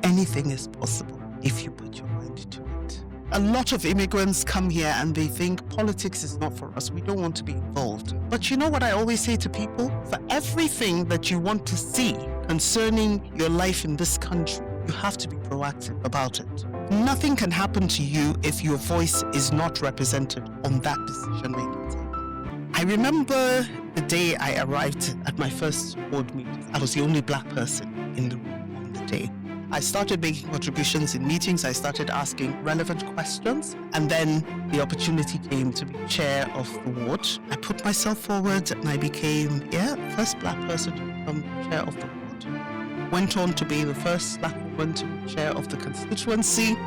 anything is possible if you put your mind to it. A lot of immigrants come here and they think politics is not for us. We don't want to be involved. But you know what I always say to people? For everything that you want to see concerning your life in this country, you have to be proactive about it. Nothing can happen to you if your voice is not represented on that decision-making table. I remember the day I arrived at my first board meeting. I was the only black person in the room on the day. I started making contributions in meetings. I started asking relevant questions. And then the opportunity came to be chair of the ward. I put myself forward and I became, first black person to become chair of the ward. Went on to be the first black woman to be chair of the constituency.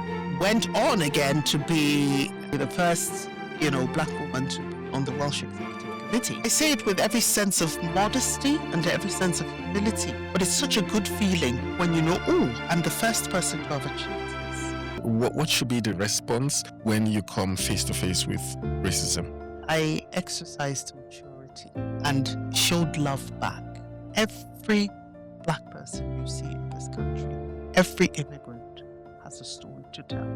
Went on again to be the first, black woman to be on the Welsh Executive Committee. I say it with every sense of modesty and every sense of humility, but it's such a good feeling when you know, I'm the first person to have achieved this. What should be the response when you come face to face with racism? I exercised maturity and showed love back. Every black person you see in this country, every immigrant has a story to tell.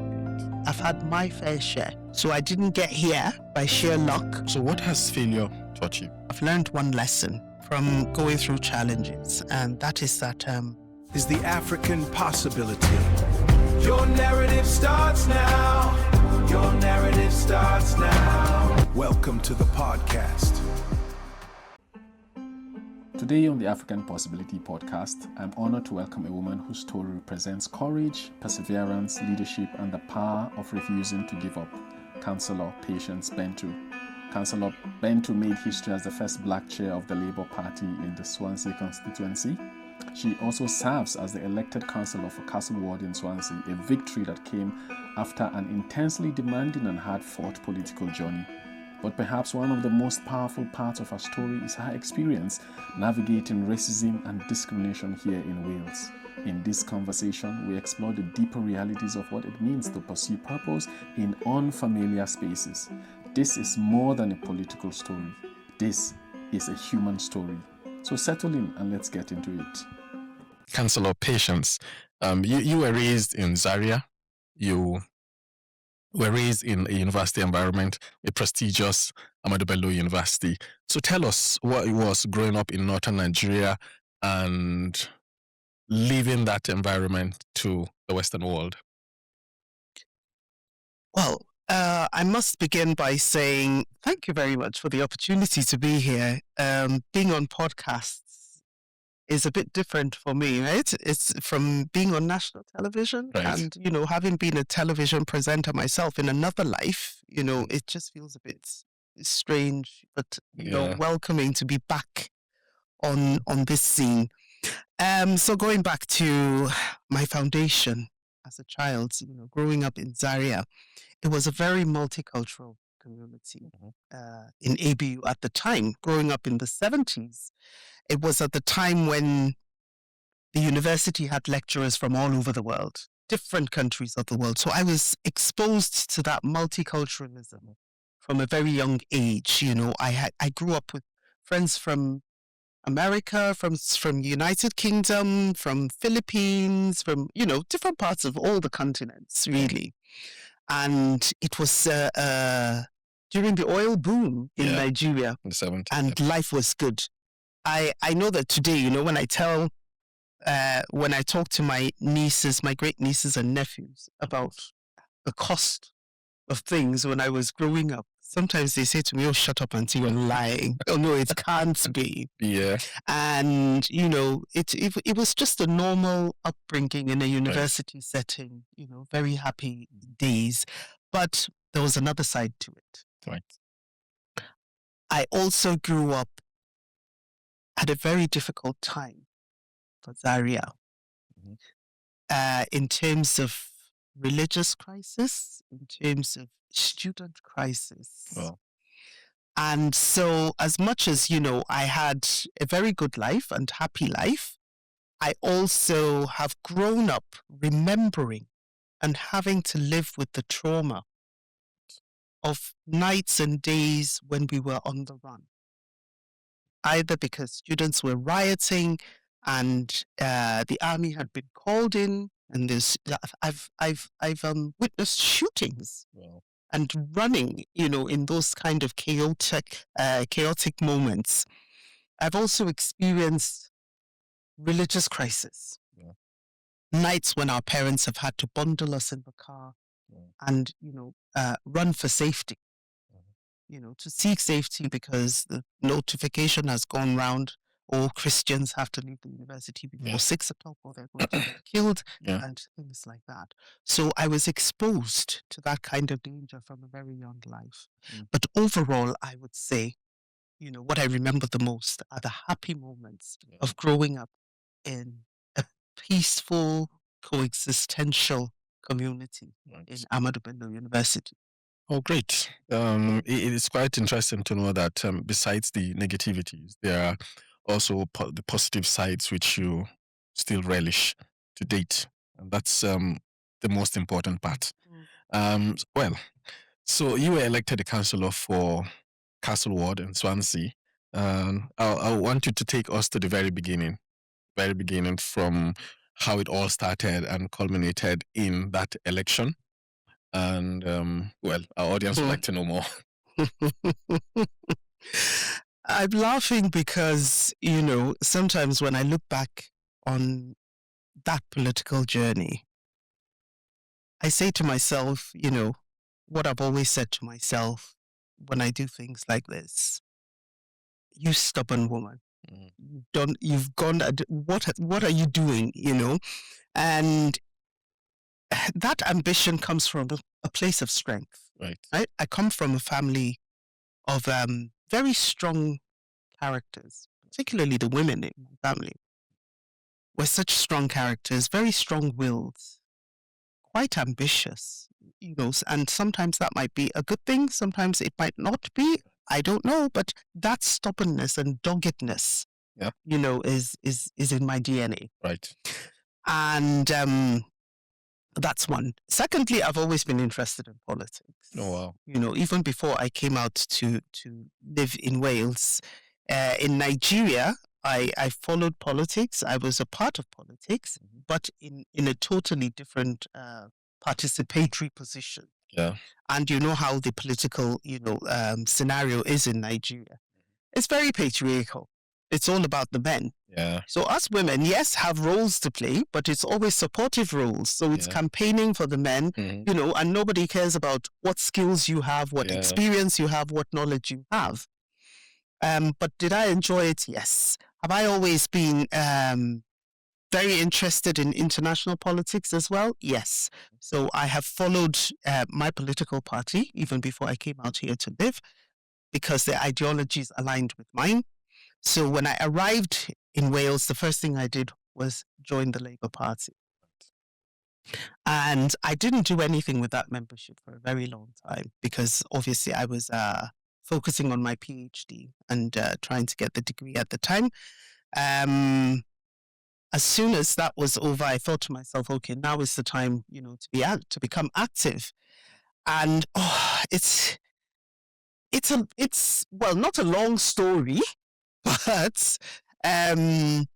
I've had my fair share, so I didn't get here by sheer luck. So what has failure taught you? I've learned one lesson from going through challenges, and that is that is the African possibility. Your narrative starts now. Your narrative starts now. Welcome to the podcast. Today on the African Possibility podcast, I'm honored to welcome a woman whose story represents courage, perseverance, leadership, and the power of refusing to give up. Councillor Patience Bentu. Councillor Bentu made history as the first black chair of the Labour Party in the Swansea constituency. She also serves as the elected councillor for Castle Ward in Swansea, a victory that came after an intensely demanding and hard-fought political journey. But perhaps one of the most powerful parts of her story is her experience navigating racism and discrimination here in Wales. In this conversation, we explore the deeper realities of what it means to pursue purpose in unfamiliar spaces. This is more than a political story. This is a human story. So settle in and let's get into it. Councillor Patience, you were raised in Zaria. You were raised in a university environment, a prestigious Ahmadu Bello University. So tell us what it was growing up in northern Nigeria and leaving that environment to the Western world. Well, I must begin by saying thank you very much for the opportunity to be here. Being on podcasts is a bit different for me, right? It's from being on national television, right. And, having been a television presenter myself in another life, it just feels a bit strange, but, welcoming to be back on this scene. So going back to my foundation as a child, growing up in Zaria, it was a very multicultural community in ABU at the time. Growing up in the 70s, it was at the time when the university had lecturers from all over the world, different countries of the world. So I was exposed to that multiculturalism from a very young age. I grew up with friends from America, from United Kingdom, from Philippines, from, different parts of all the continents, really. And it was during the oil boom in Nigeria, in the 70s, and life was good. I know that today, when I talk to my nieces, my great nieces and nephews about the cost of things when I was growing up, sometimes they say to me, "Oh, shut up, auntie, you're lying." Oh, no, it can't be. Yeah. And, it was just a normal upbringing in a university setting, very happy days. But there was another side to it. Right. I also grew up at a very difficult time for Zaria in terms of religious crisis, in terms of student crisis. Well. And so as much as, I had a very good life and happy life, I also have grown up remembering and having to live with the trauma of nights and days when we were on the run. Either because students were rioting and the army had been called in And I've witnessed shootings Wow. and running, in those kind of chaotic moments. I've also experienced religious crisis. Yeah. Nights when our parents have had to bundle us in the car and, run for safety, to seek safety because the notification has gone round. All Christians have to leave the university before 6 o'clock or they're going to get killed and things like that. So I was exposed to that kind of danger from a very young life. But overall, I would say, what I remember the most are the happy moments of growing up in a peaceful, coexistential community in Ahmadu Bello University. Oh, great. It is quite interesting to know that besides the negativities, there are also the positive sides which you still relish to date. And that's the most important part. Well, so you were elected a councillor for Castle Ward in Swansea. I want you to take us to the very beginning from how it all started and culminated in that election. And well, our audience would like to know more. I'm laughing because, sometimes when I look back on that political journey, I say to myself, what I've always said to myself when I do things like this: you stubborn woman, you've gone, what are you doing, And that ambition comes from a place of strength. Right. I come from a family of very strong characters, particularly the women in my family were such strong characters, very strong-willed, quite ambitious, and sometimes that might be a good thing, sometimes it might not be. I don't know, but that stubbornness and doggedness, is in my DNA. Right. And that's one. Secondly, I've always been interested in politics. Oh, wow. Even before I came out to live in Wales, in Nigeria, I followed politics. I was a part of politics, but in a totally different participatory position. Yeah. And you know how the political, scenario is in Nigeria. It's very patriarchal. It's all about the men. Yeah. So us women, yes, have roles to play, but it's always supportive roles. So it's campaigning for the men, and nobody cares about what skills you have, what experience you have, what knowledge you have. But did I enjoy it? Yes. Have I always been very interested in international politics as well? Yes. So I have followed my political party even before I came out here to live because their ideologies aligned with mine. So when I arrived in Wales, the first thing I did was join the Labour Party. And I didn't do anything with that membership for a very long time because obviously I was focusing on my PhD and trying to get the degree at the time. As soon as that was over, I thought to myself, okay, now is the time, to become active. And it's well, not a long story, but I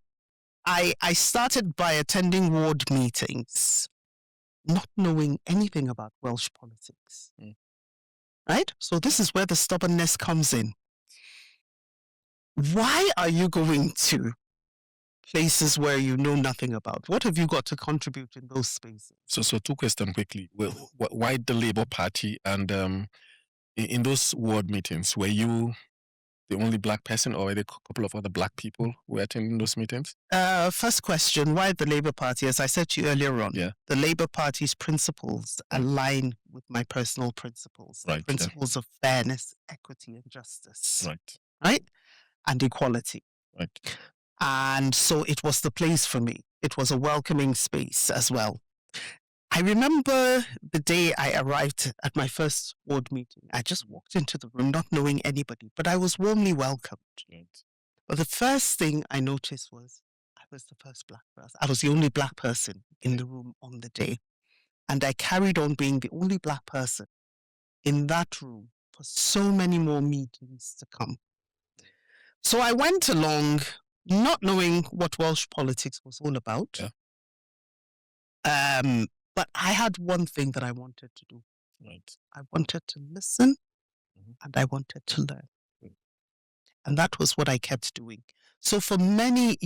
started by attending ward meetings, not knowing anything about Welsh politics. Right? So this is where the stubbornness comes in. Why are you going to places where you know nothing about? What have you got to contribute in those spaces? So two questions quickly. Well, why the Labour Party? And in those ward meetings, were you the only black person, or were there a couple of other black people who were attending those meetings? First question, why the Labour Party? As I said to you earlier on, the Labour Party's principles align with my personal principles. Right. Principles of fairness, equity, and justice. Right. And equality. Right. And so it was the place for me. It was a welcoming space as well. I remember the day I arrived at my first ward meeting. I just walked into the room not knowing anybody, but I was warmly welcomed. Right. But the first thing I noticed was I was the first black person. I was the only black person in the room on the day. And I carried on being the only black person in that room for so many more meetings to come. So I went along not knowing what Welsh politics was all about. But I had one thing that I wanted to do. Right. I wanted to listen Mhm. and I wanted to learn. Mm. And that was what I kept doing. So for many,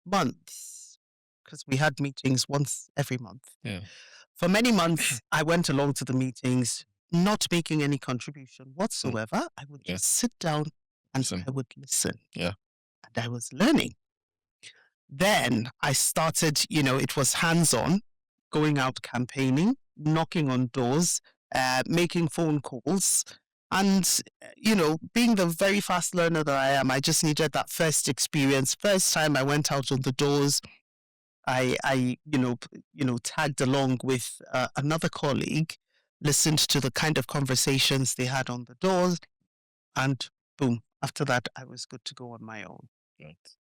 months, because we had meetings once every month, Yeah. for many months, I went along to the meetings, not making any contribution whatsoever. I would Yeah. just sit down and Listen. I would listen. Yeah. And I was learning. Then I started, it was hands-on, going out campaigning, knocking on doors, making phone calls. And, being the very fast learner that I am, I just needed that first experience. First time I went out on the doors, I tagged along with another colleague, listened to the kind of conversations they had on the doors, and boom, after that, I was good to go on my own. Right.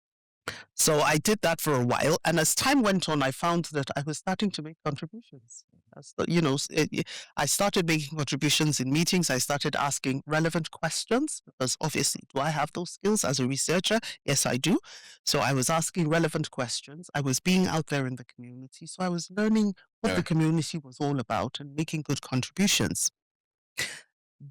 So I did that for a while. And as time went on, I found that I was starting to make contributions. I started making contributions in meetings. I started asking relevant questions because obviously, do I have those skills as a researcher? Yes, I do. So I was asking relevant questions. I was being out there in the community. So I was learning what the community was all about and making good contributions.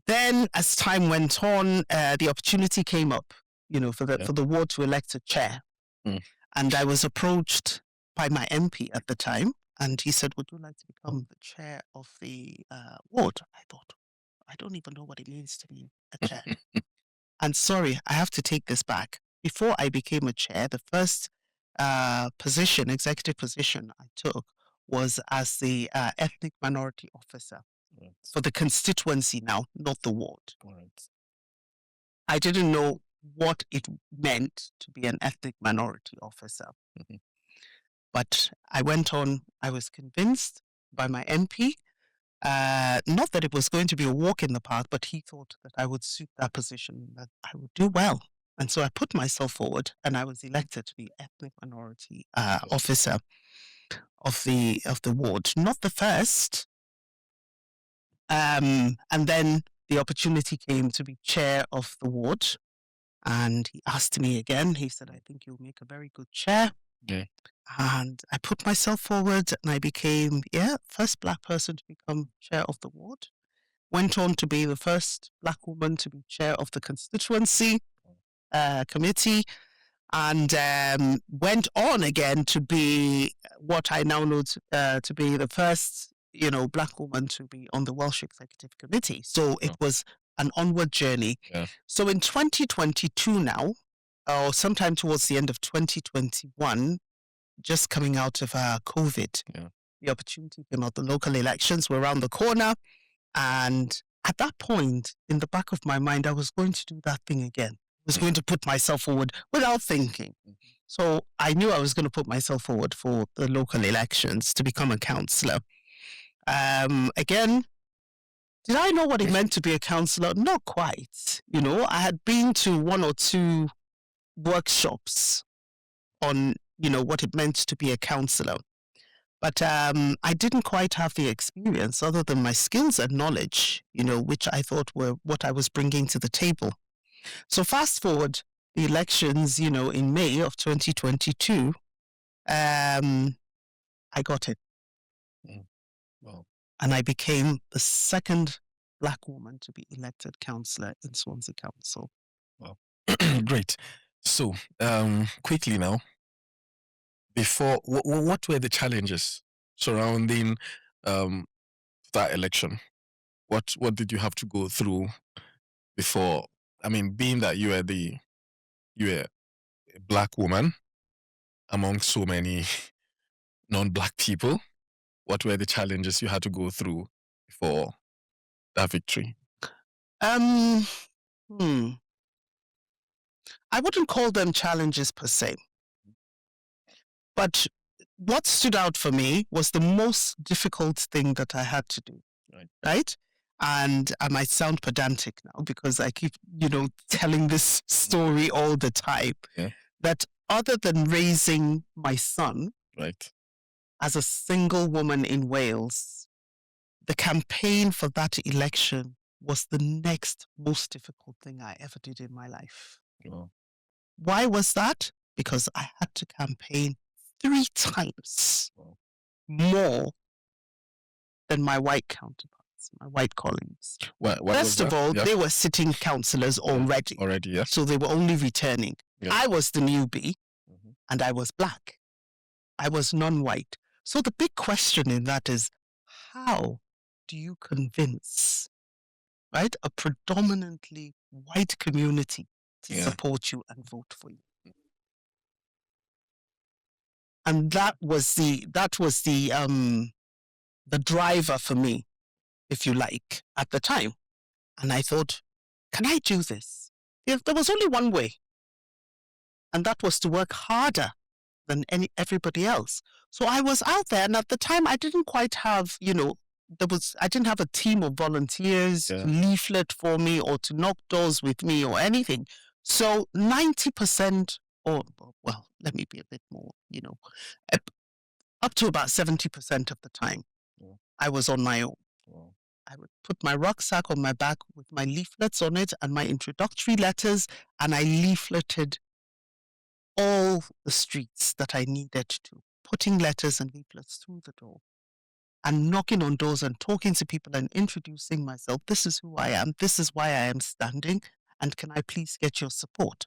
Then as time went on, the opportunity came up, for the ward to elect a chair. Mm. And I was approached by my MP at the time, and he said, would you like to become the chair of the ward? I thought, I don't even know what it means to be a chair. And sorry, I have to take this back. Before I became a chair, the first executive position I took was as the ethnic minority officer for the constituency now, not the ward. Right. I didn't know what it meant to be an ethnic minority officer. Mhm. But I went on, I was convinced by my MP, not that it was going to be a walk in the park, but he thought that I would suit that position, that I would do well. And so I put myself forward and I was elected to be ethnic minority officer of the ward. Not the first. And then the opportunity came to be chair of the ward. And he asked me again, he said, I think you'll make a very good chair. Yeah. And I put myself forward and I became, first Black person to become chair of the ward. Went on to be the first Black woman to be chair of the constituency committee. And went on again to be what I now know to be the first, Black woman to be on the Welsh Executive Committee. So it was an onward journey. Yeah. So in 2022 now, or sometime towards the end of 2021, just coming out of COVID, the opportunity came out. The local elections were around the corner. And at that point, in the back of my mind, I was going to do that thing again. I was going to put myself forward without thinking. So I knew I was going to put myself forward for the local elections to become a councillor. Again, did I know what it meant to be a councillor? Not quite. I had been to one or two workshops on, what it meant to be a councillor. But I didn't quite have the experience other than my skills and knowledge, which I thought were what I was bringing to the table. So fast forward the elections, in May of 2022, I got it. Wow. And I became the second Black woman to be elected councillor in Swansea Council. Wow. Great. So quickly now, before, what were the challenges surrounding that election? What did you have to go through before? I mean, being that you were a Black woman among so many non-Black people, what were the challenges you had to go through before that victory? I wouldn't call them challenges per se. But what stood out for me was the most difficult thing that I had to do. Right? And I might sound pedantic now because I keep, telling this story all the time. Yeah. That other than raising my son as a single woman in Wales, the campaign for that election was the next most difficult thing I ever did in my life. Wow. Why was that? Because I had to campaign 3 times more than my white counterparts, my white colleagues. What First of all, Yeah. they were sitting councillors already. Already, yeah. So they were only returning. Yeah. I was the newbie, Mhm. and I was black. I was non-white. So the big question in that is, how do you convince, right, a predominantly white community to Yeah. support you and vote for you? And that was the driver for me, if you like, at the time. And I thought, can I do this? There was only one way, and that was to work harder than everybody else. So I was out there, and at the time I didn't quite have, I didn't have a team of volunteers to leaflet for me or to knock doors with me or anything. So 90%, or well, let me be a bit more, up to about 70% of the time, I was on my own. I would put my rucksack on my back with my leaflets on it and my introductory letters, and I leafleted all the streets that I needed to, putting letters and leaflets through the door and knocking on doors and talking to people and introducing myself. This is who I am. This is why I am standing. And can I please get your support?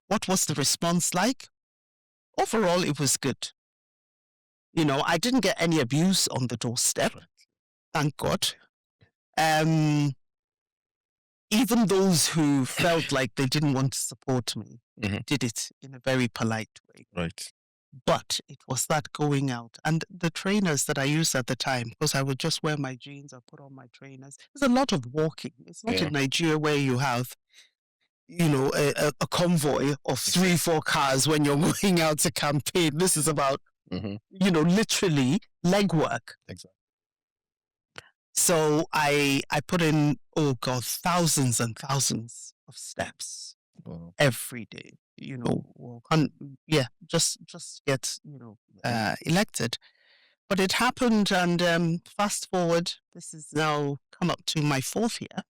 What was the response like? Overall, it was good. I didn't get any abuse on the doorstep. Thank God. Even those who felt like they didn't want to support me did it in a very polite way. Right. But it was that going out. And the trainers that I used at the time, because I would just wear my jeans, I put on my trainers. There's a lot of walking. It's not in Nigeria where you have, a convoy of 3-4 cars when you're going out to campaign. This is about, literally legwork. Exactly. So I put in, thousands and thousands of steps every day, just get, elected. But it happened, and fast forward, this is now come up to my 4th year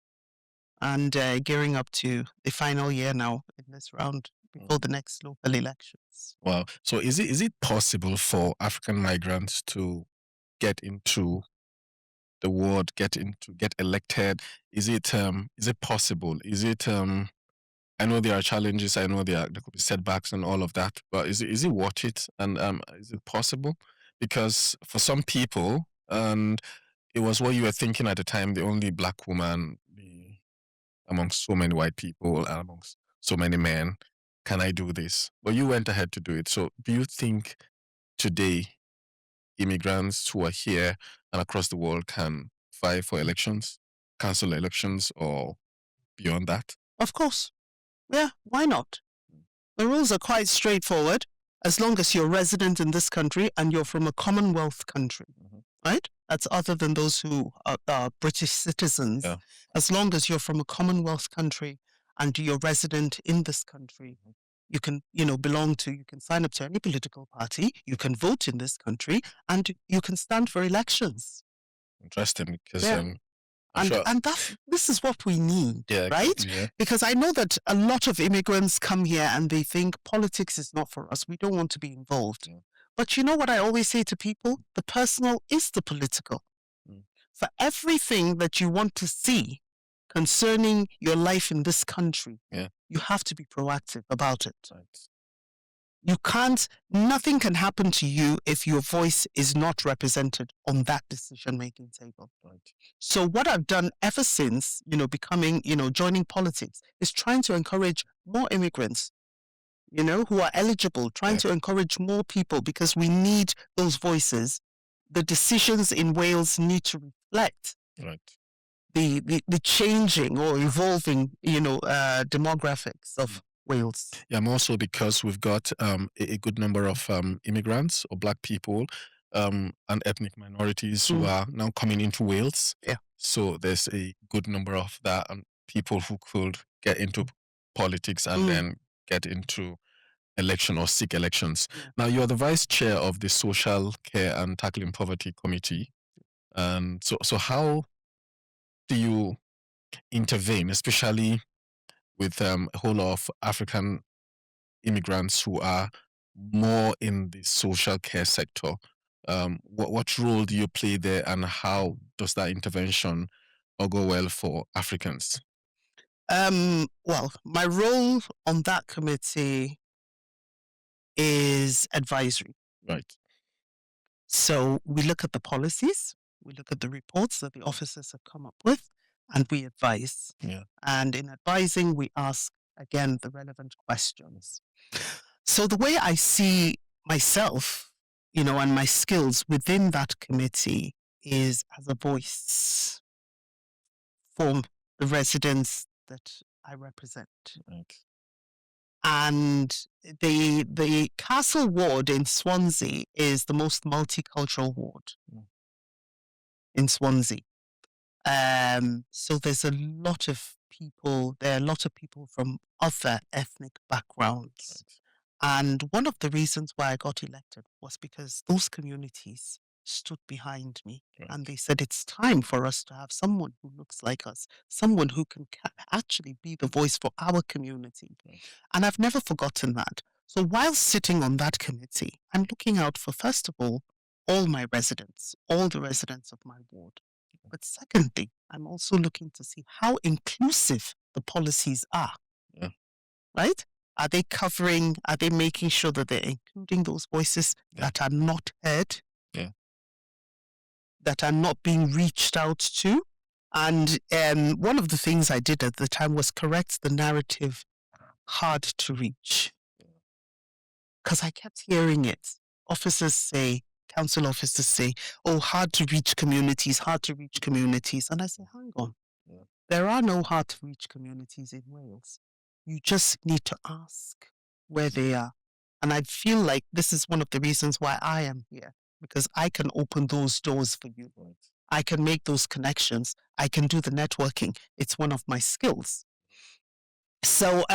and gearing up to the final year now in this round before the next local elections. Wow. So is it possible for African migrants to get into the world, get elected? Is it possible? Is it I know there are challenges, I know there could be setbacks and all of that, but is it worth it? And is it possible? Because for some people, and it was what you were thinking at the time, the only black woman amongst so many white people and amongst so many men, can I do this? But you went ahead to do it. So do you think today immigrants who are here and across the world can vie for elections, council elections, or beyond that? Of course. Yeah, why not? The rules are quite straightforward. As long as you're resident in this country and you're from a Commonwealth country, right? That's other than those who are British citizens. Yeah. As long as you're from a Commonwealth country and you're resident in this country, you can, you can sign up to any political party, you can vote in this country, and you can stand for elections. Interesting, because And this is what we need, right? Yeah. Because I know that a lot of immigrants come here and they think politics is not for us. We don't want to be involved. Yeah. But you know what I always say to people? The personal is the political. For everything that you want to see concerning your life in this country, you have to be proactive about it. Right. You can't, nothing can happen to you if your voice is not represented on that decision-making table. Right. So what I've done ever since, joining politics is trying to encourage more immigrants, who are eligible, trying to encourage more people because we need those voices. The decisions in Wales need to reflect the changing or evolving, demographics of Wales. Yeah, more so because we've got a good number of immigrants or black people and ethnic minorities who are now coming into Wales. Yeah. So there's a good number of that people who could get into politics and then get into election or seek elections. Yeah. Now, you're the vice chair of the Social Care and Tackling Poverty Committee. So how do you intervene, especially with a whole lot of African immigrants who are more in the social care sector? What role do you play there, and how does that intervention go well for Africans? Well, my role on that committee is advisory. Right. So we look at the policies, we look at the reports that the officers have come up with, and we advise. Yeah. And in advising, we ask, again, the relevant questions. So the way I see myself, and my skills within that committee is as a voice for the residents that I represent. Right. And the Castle ward in Swansea is the most multicultural ward in Swansea. So there's a lot of people, there are a lot of people from other ethnic backgrounds. Right. And one of the reasons why I got elected was because those communities stood behind me. Right. And they said it's time for us to have someone who looks like us, someone who can actually be the voice for our community. Right. And I've never forgotten that. So while sitting on that committee, I'm looking out for, first of all my residents, all the residents of my ward. But secondly, I'm also looking to see how inclusive the policies are. Yeah. Right? Are they making sure that they're including those voices that are not heard? Yeah. That are not being reached out to? And one of the things I did at the time was correct the narrative hard to reach. Because I kept hearing it. Council officers say, oh, hard to reach communities. And I say, hang on. Yeah. There are no hard to reach communities in Wales. You just need to ask where they are. And I feel like this is one of the reasons why I am here, because I can open those doors for you. Right. I can make those connections. I can do the networking. It's one of my skills. So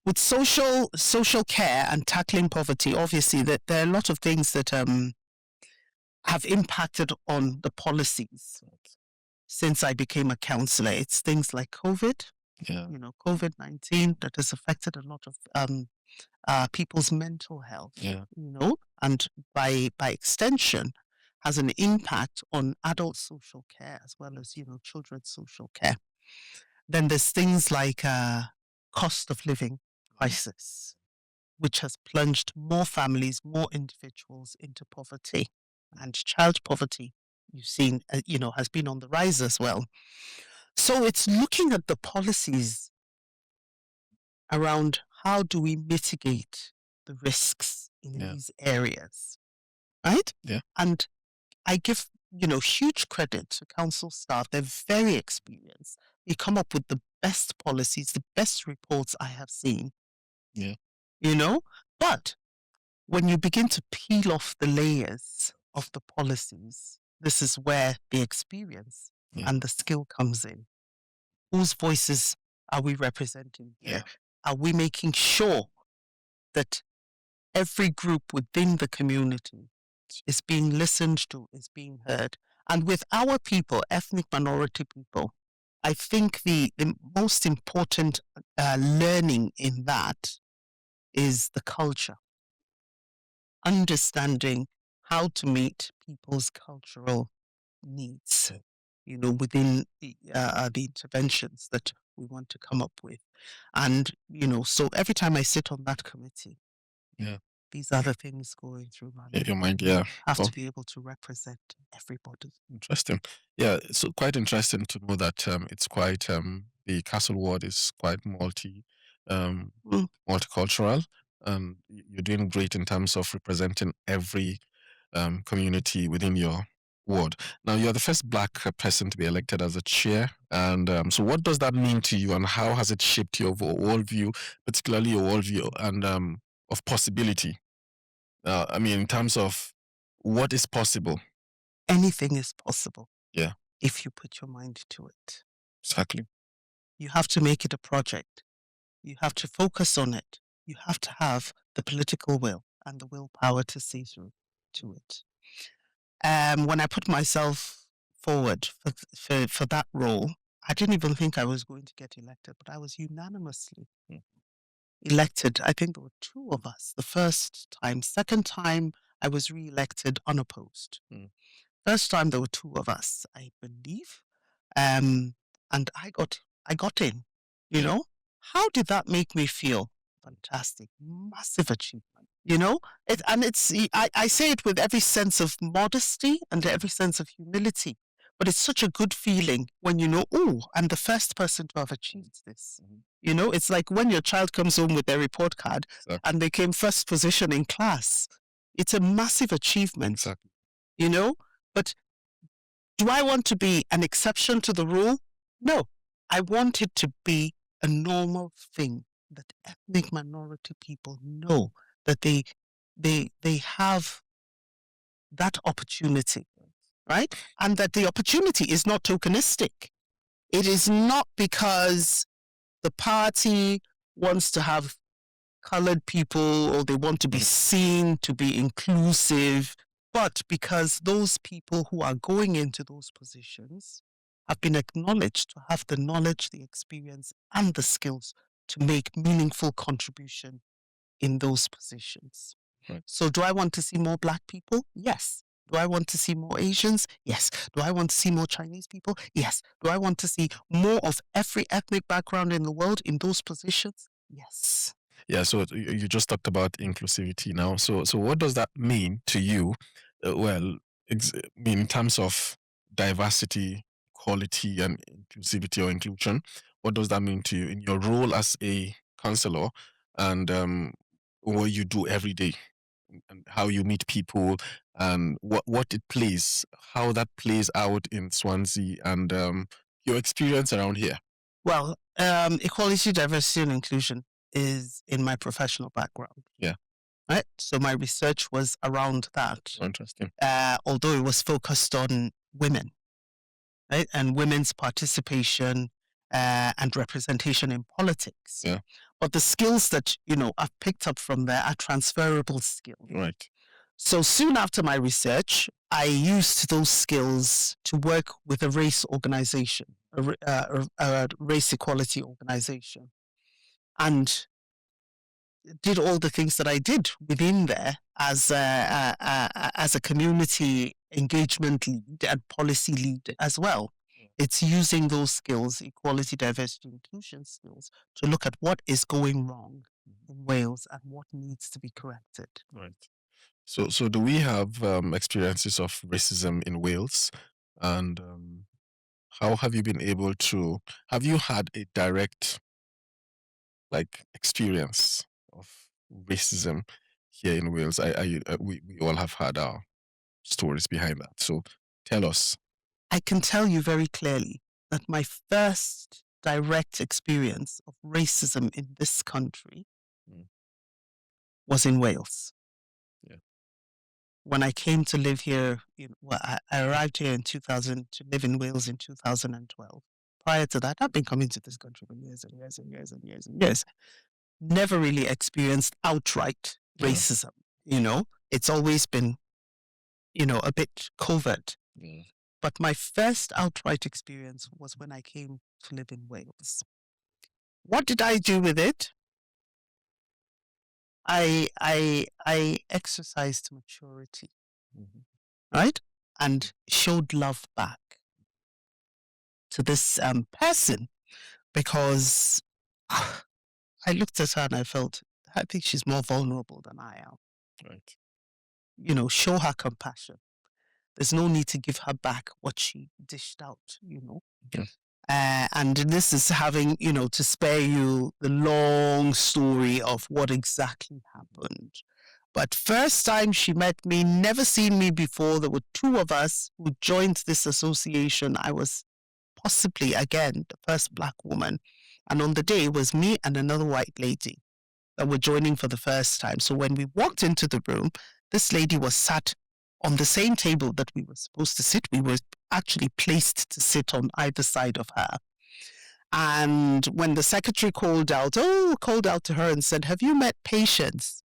with social care and tackling poverty, obviously that there are a lot of things that have impacted on the policies since I became a councillor. It's things like COVID, COVID-19 that has affected a lot of people's mental health, and by extension has an impact on adult social care as well as, children's social care. Then there's things like cost of living crisis, which has plunged more families, more individuals into poverty. And child poverty, you've seen, has been on the rise as well. So it's looking at the policies around how do we mitigate the risks in these areas, right? Yeah. And I give, huge credit to council staff. They're very experienced. They come up with the best policies, the best reports I have seen. Yeah. But when you begin to peel off the layers of the policies, this is where the experience and the skill comes in. Whose voices are we representing here? Are we making sure that every group within the community is being listened to, is being heard? And with our people, ethnic minority people, I think the most important learning in that is the culture. Understanding how to meet people's cultural needs, within the interventions that we want to come up with. And, so every time I sit on that committee, these are the things going through my mind. Your mind, Have to be able to represent everybody. Interesting. Yeah, so quite interesting to know that it's quite the Castle Ward is quite multicultural. You're doing great in terms of representing every community within your ward. Now, you're the first Black person to be elected as a chair. And so what does that mean to you, and how has it shaped your worldview, particularly your worldview and of possibility? In terms of what is possible? Anything is possible. Yeah. If you put your mind to it. Exactly. You have to make it a project. You have to focus on it. You have to have the political will and the willpower to see through to it. When I put myself forward for that role, I didn't even think I was going to get elected, but I was unanimously elected. I think there were two of us the first time. Second time, I was re-elected unopposed. Mm. First time there were two of us, I believe. And I got in, you know. How did that make me feel? Fantastic, massive achievement, you know. I say it with every sense of modesty and every sense of humility, but it's such a good feeling when you know, oh, I'm the first person to have achieved this. You know, it's like when your child comes home with their report card and they came first position in class. It's a massive achievement, Exactly. you know. But do I want to be an exception to the rule? No, I want it to be a normal thing that ethnic minority people know that they have that opportunity, right? And that the opportunity is not tokenistic. It is not because the party wants to have colored people or they want to be seen to be inclusive, but because those people who are going into those positions have been acknowledged to have the knowledge, the experience, and the skills to make meaningful contribution in those positions. Right. So do I want to see more Black people? Yes. Do I want to see more Asians? Yes. Do I want to see more Chinese people? Yes. Do I want to see more of every ethnic background in the world in those positions? Yes. Yeah, so you just talked about inclusivity now. So what does that mean to you? In terms of diversity, quality, and inclusivity or inclusion, what does that mean to you in your role as a counselor and what you do every day and how you meet people and what it plays, how that plays out in Swansea and your experience around here? Well, equality, diversity, and inclusion is in my professional background. Yeah. Right. So my research was around that. Interesting. Although it was focused on women, right, and women's participation and representation in politics. Yeah. But the skills that I've picked up from there are transferable skills. Right. So soon after my research, I used those skills to work with a race organization, a race equality organization, and did all the things that I did within there as a community engagement lead and policy lead as well. It's using those skills, equality, diversity, inclusion skills, to look at what is going wrong in Wales and what needs to be corrected. Right. So do we have experiences of racism in Wales? And how have you been able to, have you had a direct experience of racism here in Wales? We all have had our stories behind that. So tell us. I can tell you very clearly that my first direct experience of racism in this country was in Wales. Yeah. When I came to live here, I arrived here in 2000 to live in Wales in 2012. Prior to that, I've been coming to this country for years and years and years and years and years. Never really experienced outright racism. It's always been, a bit covert. Yeah. But my first outright experience was when I came to live in Wales. What did I do with it? I exercised maturity, right? And showed love back to this person because I looked at her and I felt, I think she's more vulnerable than I am. Right. Show her compassion. There's no need to give her back what she dished out, Yeah. And this is having, to spare you the long story of what exactly happened. But first time she met me, never seen me before. There were two of us who joined this association. I was possibly, again, the first Black woman. And on the day, it was me and another white lady that were joining for the first time. So when we walked into the room, this lady was sat on the same table that we were supposed to sit. We were actually placed to sit on either side of her. And when the secretary called out to her and said, "Have you met Patience?"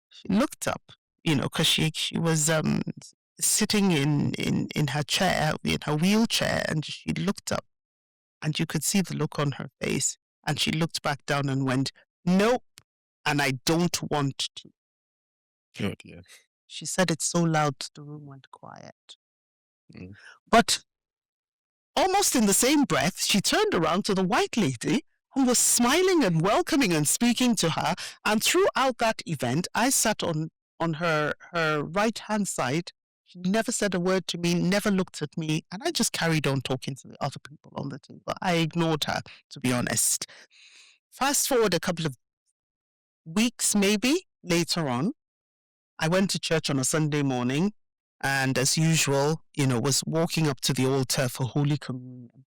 She looked up, because she was sitting in her chair, in her wheelchair, and she looked up and you could see the look on her face. And she looked back down and went, "Nope, and I don't want to." Good, yeah. She said it so loud the room went quiet. Mm. But almost in the same breath, she turned around to the white lady who was smiling and welcoming and speaking to her. And throughout that event, I sat on her right-hand side. She never said a word to me, never looked at me, and I just carried on talking to the other people on the table. I ignored her, to be honest. Fast forward a couple of weeks, maybe, later on, I went to church on a Sunday morning, and as usual, was walking up to the altar for Holy Communion.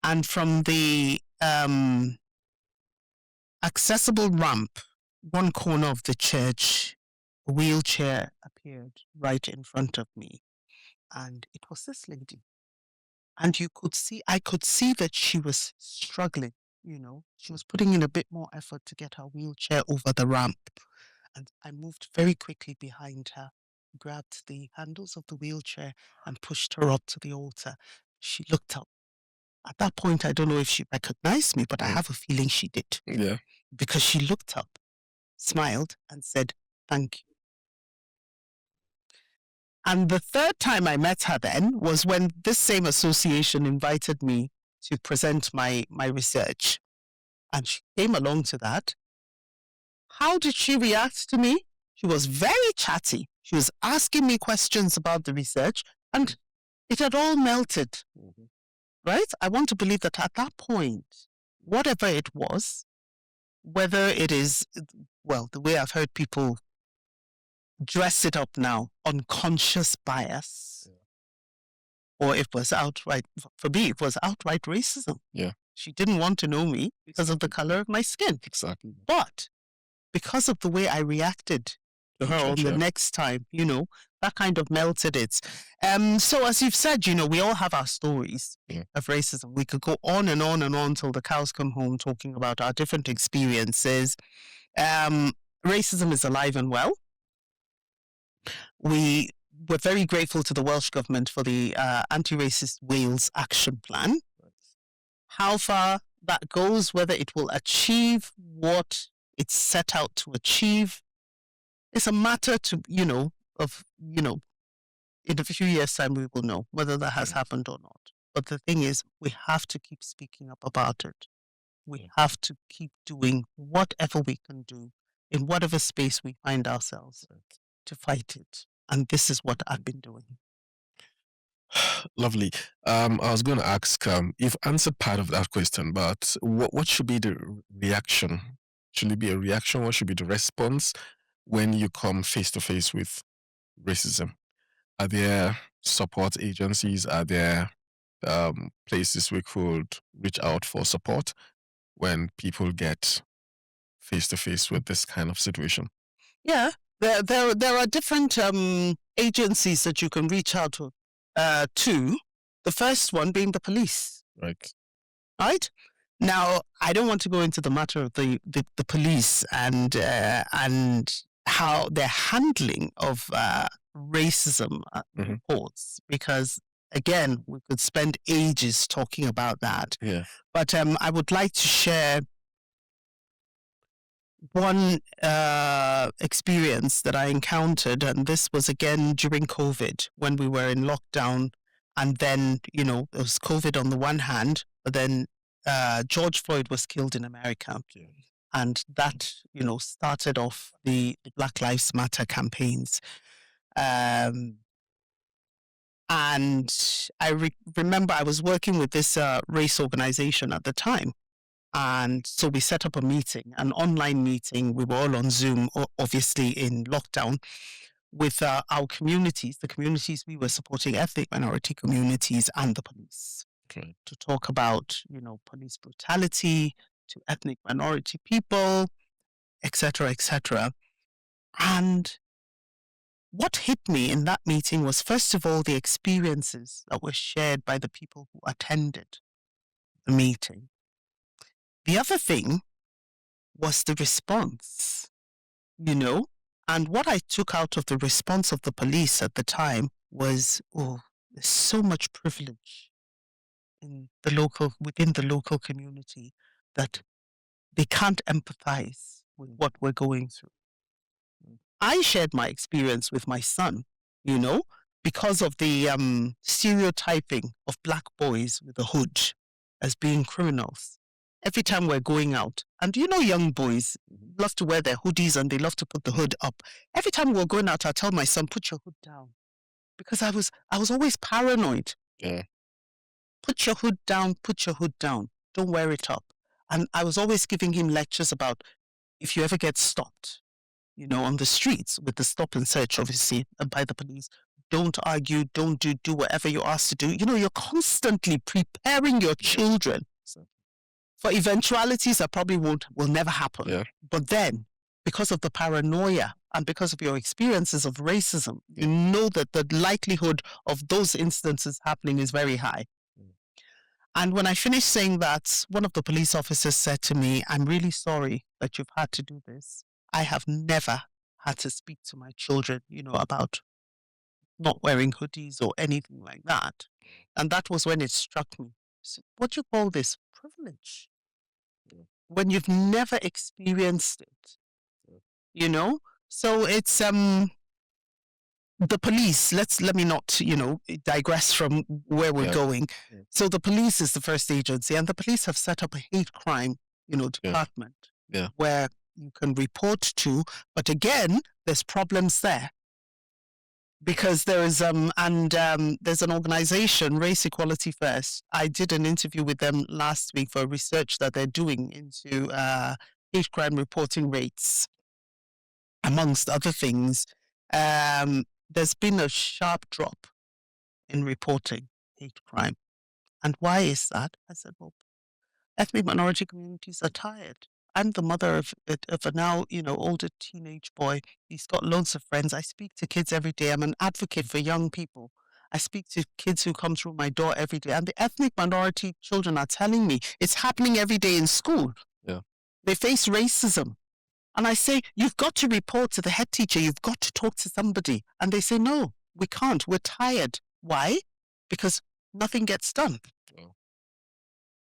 And from the accessible ramp, one corner of the church, a wheelchair appeared right in front of me. And it was this lady. And I could see that she was struggling, She was putting in a bit more effort to get her wheelchair over the ramp. And I moved very quickly behind her, grabbed the handles of the wheelchair and pushed her up to the altar. She looked up. At that point, I don't know if she recognized me, but I have a feeling she did. Yeah. Because she looked up, smiled, and said, "Thank you." And the third time I met her then was when this same association invited me to present my research. And she came along to that. How did she react to me? She was very chatty. She was asking me questions about the research, and it had all melted. Mhm. Right? I want to believe that at that point, whatever it was, whether it is, well, the way I've heard people dress it up now, unconscious bias, or it was outright, for me, it was outright racism. Yeah. She didn't want to know me because of the color of my skin. Exactly. But because of the way I reacted to her on the next time, that kind of melted it. So as you've said, we all have our stories of racism. We could go on and on and on till the cows come home talking about our different experiences. Racism is alive and well. We were very grateful to the Welsh Government for the Anti-Racist Wales Action Plan. How far that goes, whether it will achieve what it's set out to achieve, is a matter to, in a few years' time we will know whether that has happened or not. But the thing is, we have to keep speaking up about it. We have to keep doing whatever we can do in whatever space we find ourselves to fight it. And this is what I've been doing. Lovely. I was going to ask, you've answered part of that question, but what should be the reaction? Should it be a reaction? What should be the response when you come face to face with racism? Are there support agencies? Are there places we could reach out for support when people get face to face with this kind of situation? Yeah, there are different agencies that you can reach out to. The first one being the police. Right? Now, I don't want to go into the matter of the police and how their handling of racism reports, because again, we could spend ages talking about that. Yeah. But I would like to share one experience that I encountered, and this was again during COVID when we were in lockdown. And then, it was COVID on the one hand, but then George Floyd was killed in America. Yeah. And that, started off the Black Lives Matter campaigns. And I remember I was working with this race organization at the time. And so we set up a meeting, an online meeting. We were all on Zoom, obviously in lockdown, with our communities, the communities we were supporting, ethnic minority communities and the police, to talk about, police brutality to ethnic minority people, etc., etc. And what hit me in that meeting was, first of all, the experiences that were shared by the people who attended the meeting. The other thing was the response, and what I took out of the response of the police at the time was, there's so much privilege within the local community that they can't empathize with what we're going through. I shared my experience with my son, you know, because of the stereotyping of black boys with a hood as being criminals. Every time we're going out, and you know, young boys love to wear their hoodies and they love to put the hood up. Every time we're going out, I tell my son, put your hood down, because I was always paranoid. Yeah. Put your hood down, put your hood down. Don't wear it up. And I was always giving him lectures about if you ever get stopped, you know, on the streets with the stop and search, obviously, by the police, don't argue, don't do whatever you're asked to do. You know, you're constantly preparing your children for eventualities that probably will never happen. Yeah. But then, because of the paranoia and because of your experiences of racism, you know that the likelihood of those instances happening is very high. And when I finished saying that, one of the police officers said to me, I'm really sorry that you've had to do this. I have never had to speak to my children, you know, about not wearing hoodies or anything like that. And that was when it struck me. So what do you call this? Privilege. When you've never experienced it, you know? So it's the police. Let me not, you know, digress from where we're going. So the police is the first agency, and the police have set up a hate crime, you know, department where you can report to. But again, there's problems there. Because there is there's an organization, Race Equality First. I did an interview with them last week for research that they're doing into hate crime reporting rates, amongst other things. There's been a sharp drop in reporting hate crime. And why is that? I said, well, ethnic minority communities are tired. I'm the mother of a now, you know, older teenage boy. He's got loads of friends. I speak to kids every day. I'm an advocate for young people. I speak to kids who come through my door every day. And the ethnic minority children are telling me it's happening every day in school. Yeah. They face racism. And I say, you've got to report to the head teacher. You've got to talk to somebody. And they say, no, we can't. We're tired. Why? Because nothing gets done. Oh.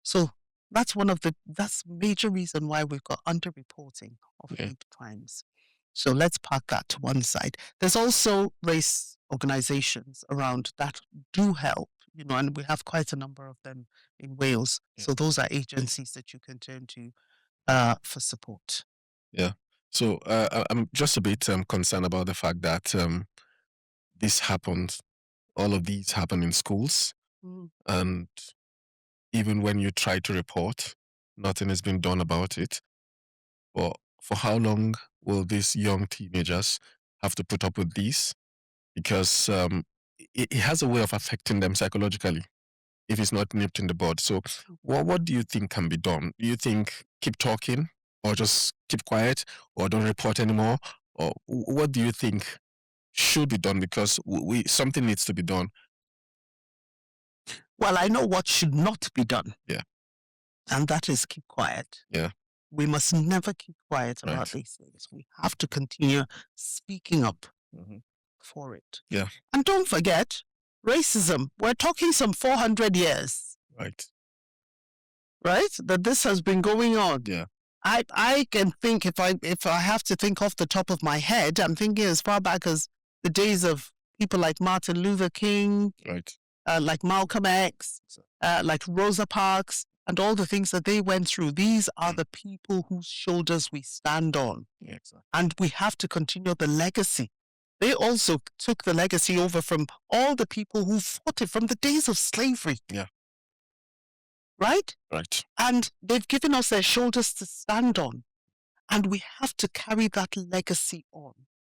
So that's major reason why we've got underreporting of hate crimes. So let's park that to one side. There's also race organizations around that do help, you know, and we have quite a number of them in Wales. So those are agencies that you can turn to for support. Yeah. So I'm just a bit concerned about the fact that this happened, all of these happen in schools, and even when you try to report, nothing has been done about it. But for how long will these young teenagers have to put up with this? Because it has a way of affecting them psychologically if it's not nipped in the bud. So what do you think can be done? Do you think keep talking, or just keep quiet, or don't report anymore? Or what do you think should be done? Because something needs to be done. Well, I know what should not be done. Yeah. And that is keep quiet. Yeah. We must never keep quiet about these things. We have to continue speaking up for it. Yeah. And don't forget, racism. We're talking some 400 years. Right. Right? That this has been going on. Yeah. I can think, if I have to think off the top of my head, I'm thinking as far back as the days of people like Martin Luther King. Right. Like Malcolm X, like Rosa Parks, and all the things that they went through. These are the people whose shoulders we stand on. Yeah, exactly. And we have to continue the legacy. They also took the legacy over from all the people who fought it from the days of slavery. Yeah. Right? Right. And they've given us their shoulders to stand on. And we have to carry that legacy on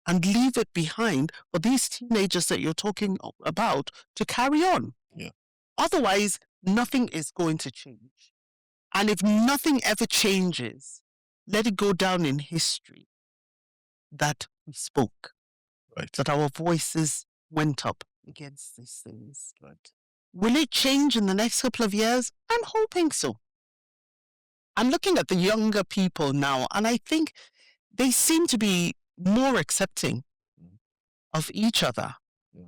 and leave it behind for these teenagers that you're talking about to carry on. Yeah. Otherwise, nothing is going to change. And if nothing ever changes, let it go down in history that we spoke, that our voices went up against these things. Right. Will it change in the next couple of years? I'm hoping so. I'm looking at the younger people now, and I think they seem to be more accepting of each other. Yeah.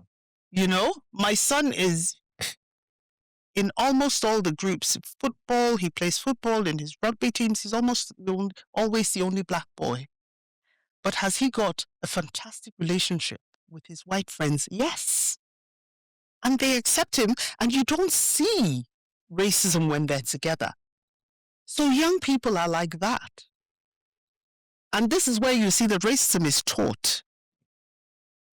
You know, my son is in almost all the groups. Football, he plays football in his rugby teams. He's always the only black boy. But has he got a fantastic relationship with his white friends? Yes. And they accept him, and you don't see racism when they're together. So young people are like that. And this is where you see that racism is taught.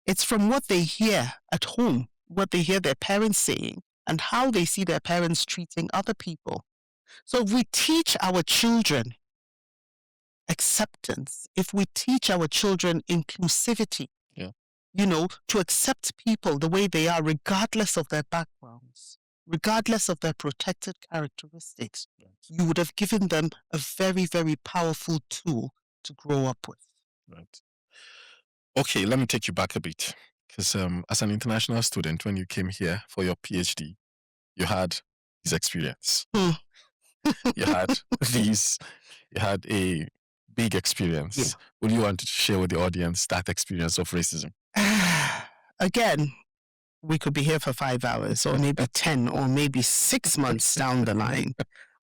It's from what they hear at home, what they hear their parents saying, and how they see their parents treating other people. So if we teach our children acceptance, if we teach our children inclusivity, to accept people the way they are, regardless of their backgrounds, regardless of their protected characteristics, you would have given them a very, very powerful tool to grow up with. Right. Okay, let me take you back a bit. Because as an international student, when you came here for your PhD, you had this experience. You had a big experience. Yeah. Would you want to share with the audience that experience of racism? Again, we could be here for 5 hours or maybe 10 or maybe 6 months down the line.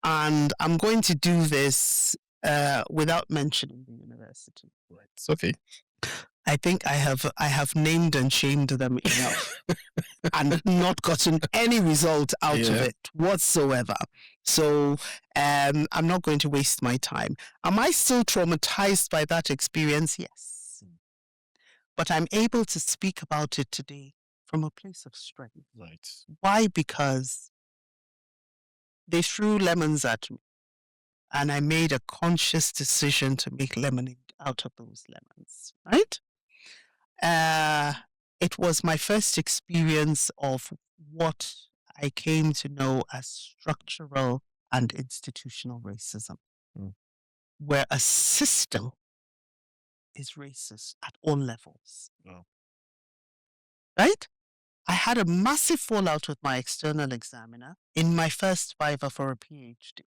And I'm going to do this without mentioning the university. Right. It's okay. I think I have named and shamed them enough and not gotten any result out of it whatsoever. So I'm not going to waste my time. Am I still traumatized by that experience? Yes. But I'm able to speak about it today from a place of strength. Right. Why? Because they threw lemons at me, and I made a conscious decision to make lemonade out of those lemons, right? It was my first experience of what I came to know as structural and institutional racism, where a system is racist at all levels. Right? I had a massive fallout with my external examiner in my first viva for a PhD.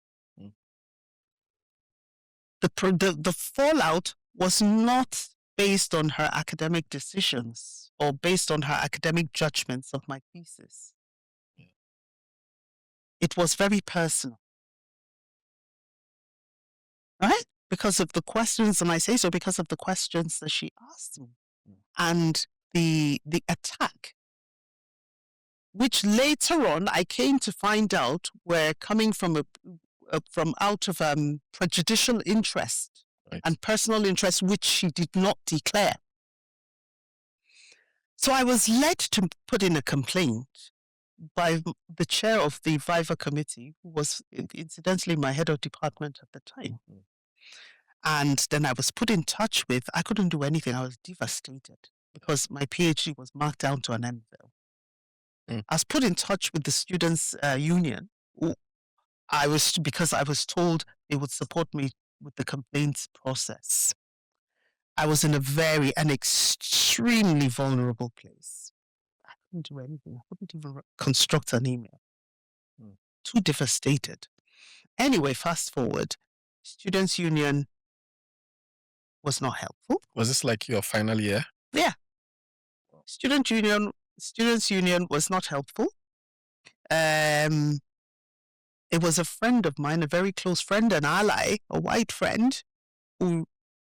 The fallout was not based on her academic decisions or based on her academic judgments of my thesis. It was very personal. Right? Because of the questions, and I say so because of the questions that she asked me. And the attack, which later on I came to find out were coming from out of prejudicial interest and personal interest, which she did not declare. So I was led to put in a complaint by the chair of the Viva committee, who was incidentally my head of department at the time. And then I was put in touch with, I couldn't do anything. I was devastated because my PhD was marked down to an anvil. I was put in touch with the students' union. Because I was told they would support me with the complaints process. I was in an extremely vulnerable place. I couldn't do anything. I couldn't even construct an email. Too devastated. Anyway, fast forward. Students' union was not helpful. Was this like your final year? Yeah. Students' union was not helpful. It was a friend of mine, a very close friend, an ally, a white friend, who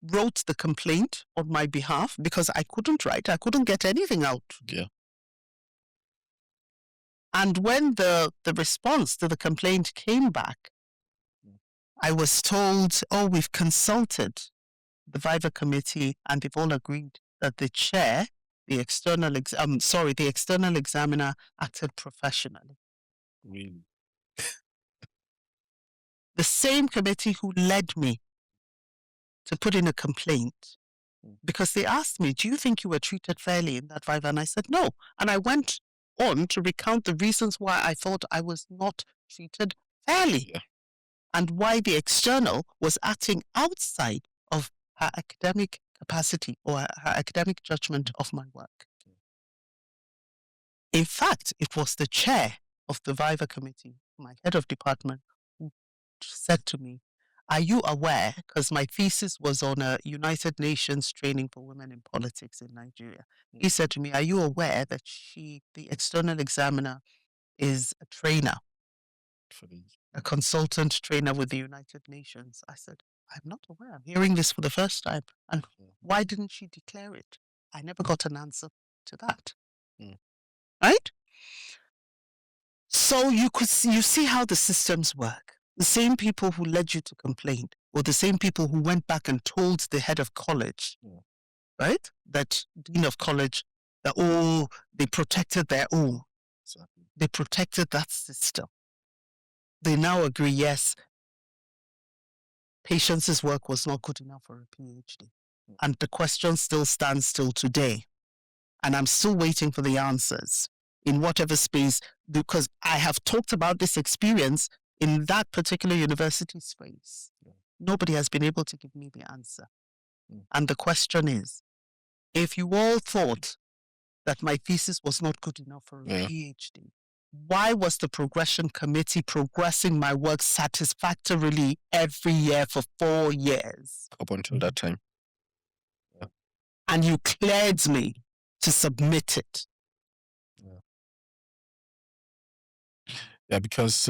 wrote the complaint on my behalf because I couldn't write. I couldn't get anything out. Yeah. And when the response to the complaint came back, I was told, we've consulted the Viva committee and they've all agreed that the chair, the external examiner acted professionally. Really? The same committee who led me to put in a complaint, because they asked me, do you think you were treated fairly in that Viva? And I said, no. And I went on to recount the reasons why I thought I was not treated fairly and why the external was acting outside of her academic capacity or her academic judgment of my work. In fact, it was the chair of the Viva committee, my head of department, who said to me, are you aware, because my thesis was on a United Nations training for women in politics in Nigeria. He said to me, are you aware that the external examiner, is a trainer, a consultant trainer with the United Nations? I said, I'm not aware. I'm hearing this for the first time. And why didn't she declare it? I never got an answer to that. Right? So you see how the systems work. The same people who led you to complain, or the same people who went back and told the head of college, right? That dean of college, that they protected their own. Exactly. They protected that system. They now agree, yes, Patience's work was not good enough for a PhD. And the question still stands till today. And I'm still waiting for the answers in whatever space, because I have talked about this experience in that particular university space. Nobody has been able to give me the answer. And the question is, if you all thought that my thesis was not good enough for a PhD, why was the progression committee progressing my work satisfactorily every year for 4 years? Up until that time. And you cleared me to submit it. Yeah, because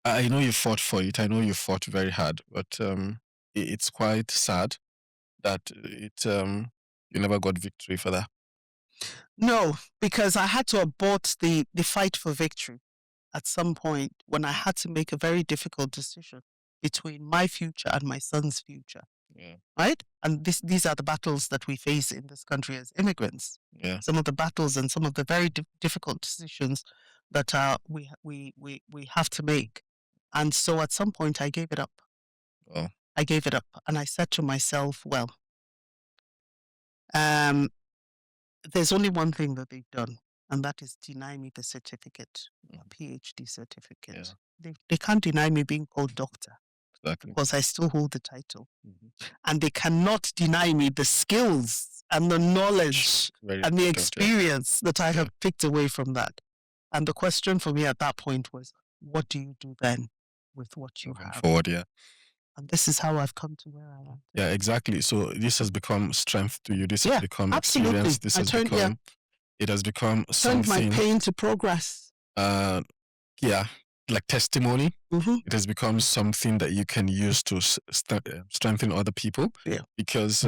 I know you fought for it. I know you fought very hard, but it's quite sad that you never got victory for that. No, because I had to abort the fight for victory at some point when I had to make a very difficult decision between my future and my son's future. Right? And these are the battles that we face in this country as immigrants. Some of the battles and some of the very difficult decisions that we have to make. And so at some point I gave it up. I gave it up, and I said to myself, well, there's only one thing that they've done, and that is deny me the certificate, a PhD certificate. They can't deny me being called doctor. Exactly. Because I still hold the title. And they cannot deny me the skills and the knowledge and the experience that I have picked away from that. And the question for me at that point was, what do you do then with what you have? Forward, And this is how I've come to where I am. Yeah, exactly. So this has become strength to you. This has become experience. This has become, it has become something. Turned my pain to progress. Like testimony. It has become something that you can use to strengthen other people. Because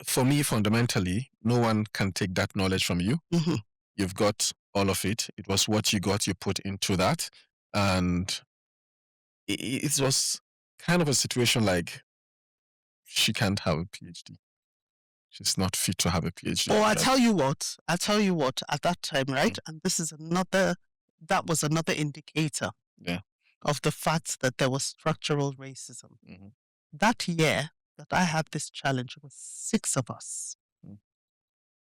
for me, fundamentally, no one can take that knowledge from you. You've got all of it. It was what you got, you put into that. And it was kind of a situation like, she can't have a PhD. She's not fit to have a PhD. Oh, I tell you what, at that time, right? And this is that was another indicator of the fact that there was structural racism. That year that I had this challenge, it was 6 of us,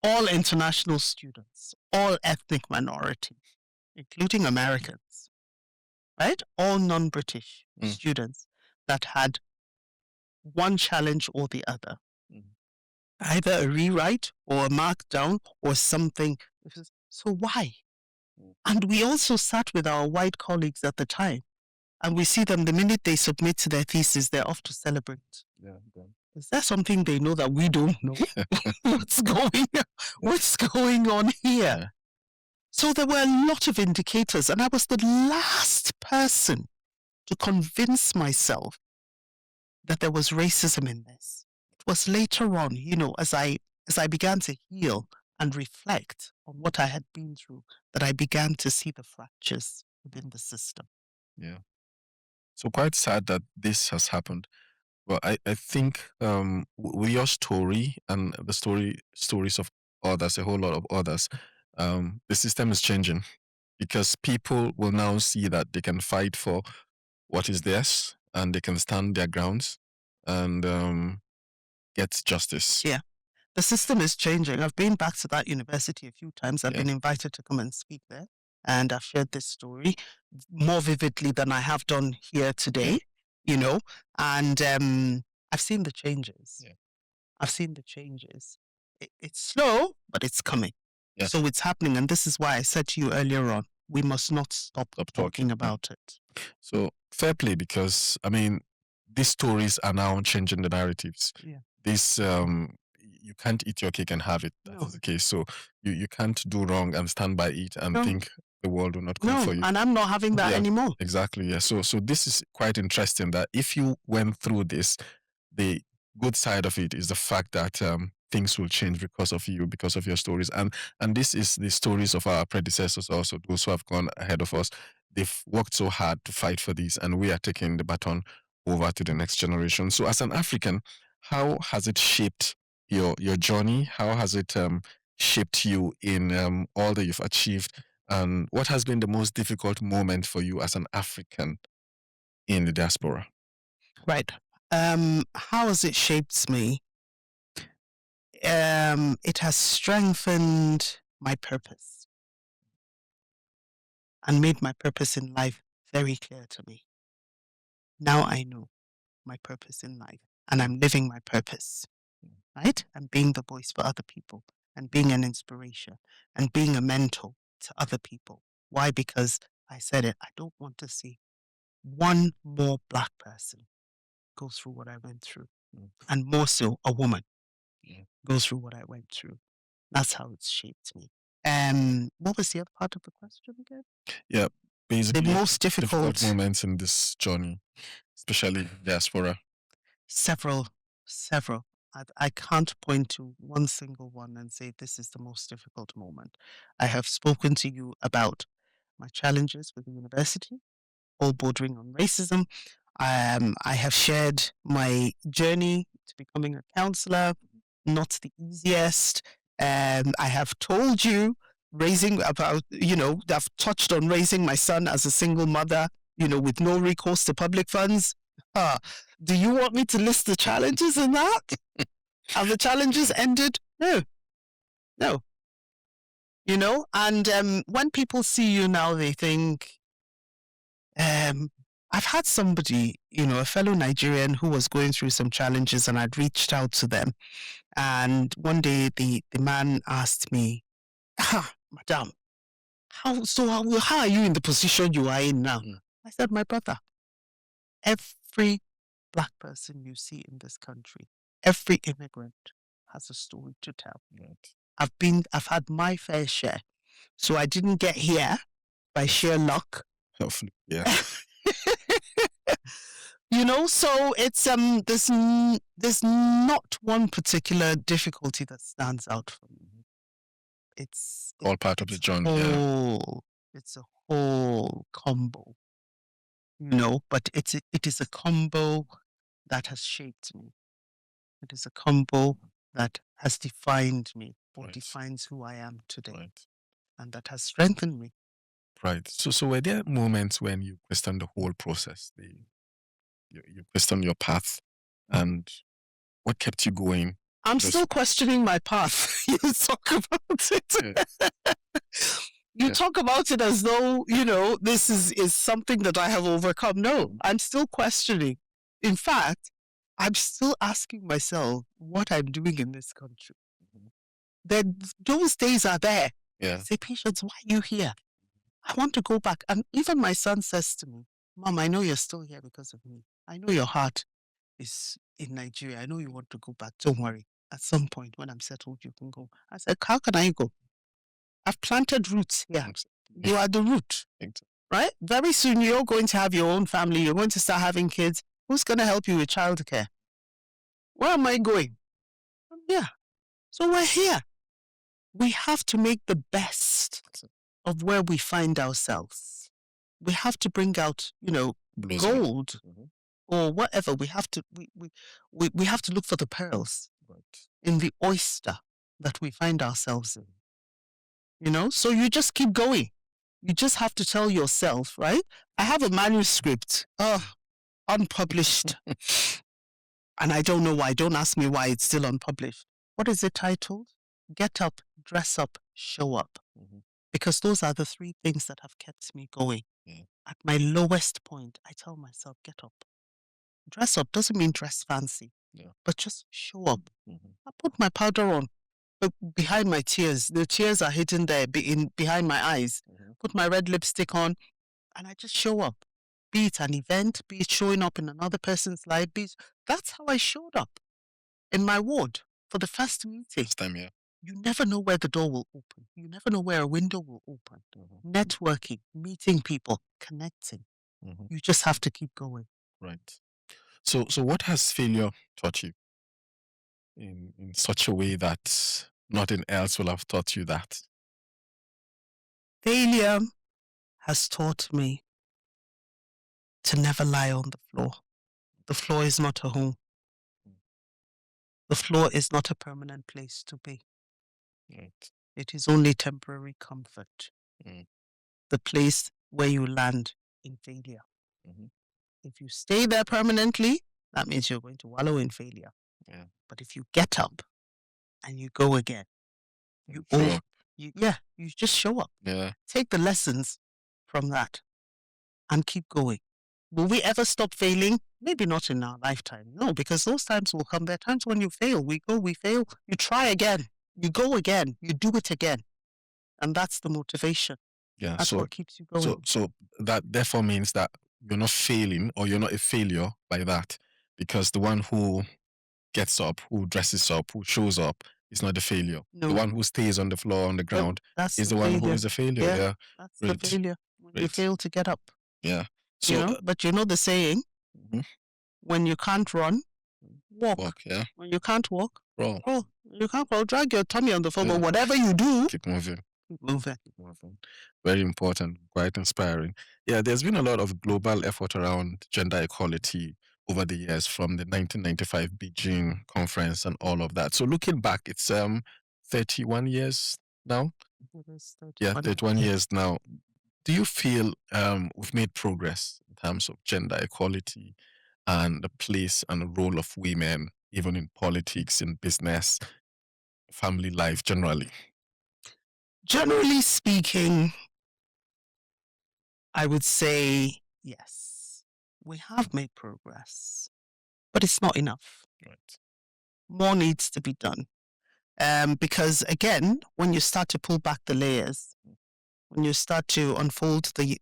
all international students, all ethnic minorities, including Americans, right? All non-British students that had one challenge or the other. Either a rewrite or a markdown or something. So why? And we also sat with our white colleagues at the time, and we see them the minute they submit their thesis, they're off to celebrate. Is there something they know that we don't know? What's going on here? So there were a lot of indicators, and I was the last person to convince myself that there was racism in this. It was later on, as I began to heal and reflect on what I had been through, that I began to see the fractures within the system. So quite sad that this has happened. Well, I think with your story and the stories of others, a whole lot of others, the system is changing, because people will now see that they can fight for what is theirs and they can stand their grounds and get justice. Yeah. The system is changing. I've been back to that university a few times. I've been invited to come and speak there. And I've shared this story more vividly than I have done here today, and I've seen the changes. I've seen the changes. It's slow, but it's coming. So it's happening. And this is why I said to you earlier on, we must not stop talking about it. So fair play, because, these stories are now changing the narratives. This, you can't eat your cake and have it. That is the case. So you can't do wrong and stand by it and think the world will not come No, for you. and I'm not having that Yeah. anymore. Exactly. Yeah. So this is quite interesting that if you went through this, the good side of it is the fact that things will change because of you, because of your stories. And this is the stories of our predecessors also, those who have gone ahead of us. They've worked so hard to fight for this, and we are taking the baton over to the next generation. So as an African, how has it shaped your journey? How has it shaped you in all that you've achieved? And what has been the most difficult moment for you as an African in the diaspora? Right. How has it shaped me? It has strengthened my purpose and made my purpose in life very clear to me. Now I know my purpose in life, and I'm living my purpose, right? And being the voice for other people, and being an inspiration, and being a mentor to other people. Why? Because I said it, I don't want to see one more Black person go through what I went through, and more so a woman go through what I went through. That's how it's shaped me. What was the other part of the question again? Yeah, basically The most difficult moments in this journey, especially diaspora. Several. I can't point to one single one and say this is the most difficult moment. I have spoken to you about my challenges with the university, all bordering on racism. I have shared my journey to becoming a counselor, not the easiest. I have told you I've touched on raising my son as a single mother, with no recourse to public funds. Do you want me to list the challenges in that? Have the challenges ended? No. And when people see you now, they think, I've had somebody, a fellow Nigerian who was going through some challenges, and I'd reached out to them. And one day the man asked me, Madam, how are you in the position you are in now? I said, my brother, every Black person you see in this country, every immigrant has a story to tell. Right. I've had my fair share. So I didn't get here by sheer luck. Hopefully, yeah. So it's there's not one particular difficulty that stands out for me. It's All part of the journey. Yeah. It's a whole combo. But it is a combo that has shaped me. It is a combo that has defined me, or Right. defines who I am today, Right. and that has strengthened me. Right. So were there moments when you questioned the whole process? You questioned your path, and what kept you going? I'm still questioning my path. You talk about it. Yeah. You Yeah. talk about it as though, this is something that I have overcome. No, I'm still questioning. In fact, I'm still asking myself what I'm doing in this country. Then those days are there. Yeah. I say, Patience, why are you here? I want to go back. And even my son says to me, Mom, I know you're still here because of me. I know your heart is in Nigeria. I know you want to go back. Don't worry. At some point when I'm settled, you can go. I said, how can I go? I've planted roots here. You are the root, right? Very soon you're going to have your own family. You're going to start having kids. Who's going to help you with childcare? Where am I going? I'm here. So we're here. We have to make the best of where we find ourselves. We have to bring out, gold or whatever. We have to we have to look for the pearls in the oyster that we find ourselves in. So you just keep going. You just have to tell yourself, right? I have a manuscript, unpublished. And I don't know why. Don't ask me why it's still unpublished. What is it titled? Get up, dress up, show up. Because those are the three things that have kept me going. At my lowest point, I tell myself, get up. Dress up doesn't mean dress fancy, but just show up. I put my powder on. But behind my tears, the tears are hidden there behind my eyes. Put my red lipstick on, and I just show up. Be it an event, be it showing up in another person's life. That's how I showed up in my ward for the first meeting. First time, yeah. You never know where the door will open. You never know where a window will open. Networking, meeting people, connecting. You just have to keep going. Right. So what has failure taught you in such a way that nothing else will have taught you that? Failure has taught me to never lie on the floor. The floor is not a home. The floor is not a permanent place to be. Right. It is only temporary comfort. The place where you land in failure. If you stay there permanently, that means you're going to wallow in failure. Yeah. But if you get up and you go again, you just show up. Yeah. Take the lessons from that and keep going. Will we ever stop failing? Maybe not in our lifetime. No, because those times will come. There are times when you fail. We go, we fail. You try again. You go again. You do it again. And that's the motivation. Yeah. That's what keeps you going. So that therefore means that you're not failing, or you're not a failure by that, because the one who gets up, who dresses up, who shows up is not the failure. No. The one who stays on the floor, on the ground, is the one who is a failure. Yeah. That's the failure. When you fail to get up. Yeah. So, but you know the saying, when you can't run, walk. Yeah. When you can't walk, roll. You can't roll. Drag your tummy on the floor, but whatever you do, keep moving. Keep moving. Very important, quite inspiring. Yeah, there's been a lot of global effort around gender equality over the years, from the 1995 Beijing conference and all of that. So looking back, it's 31 years now. Yeah, 31 years now. Do you feel we've made progress in terms of gender equality and the place and the role of women, even in politics, in business, family life generally? Generally speaking, I would say yes, we have made progress, but it's not enough. Right. More needs to be done. Because again, when you start to pull back the layers, when you start to unfold the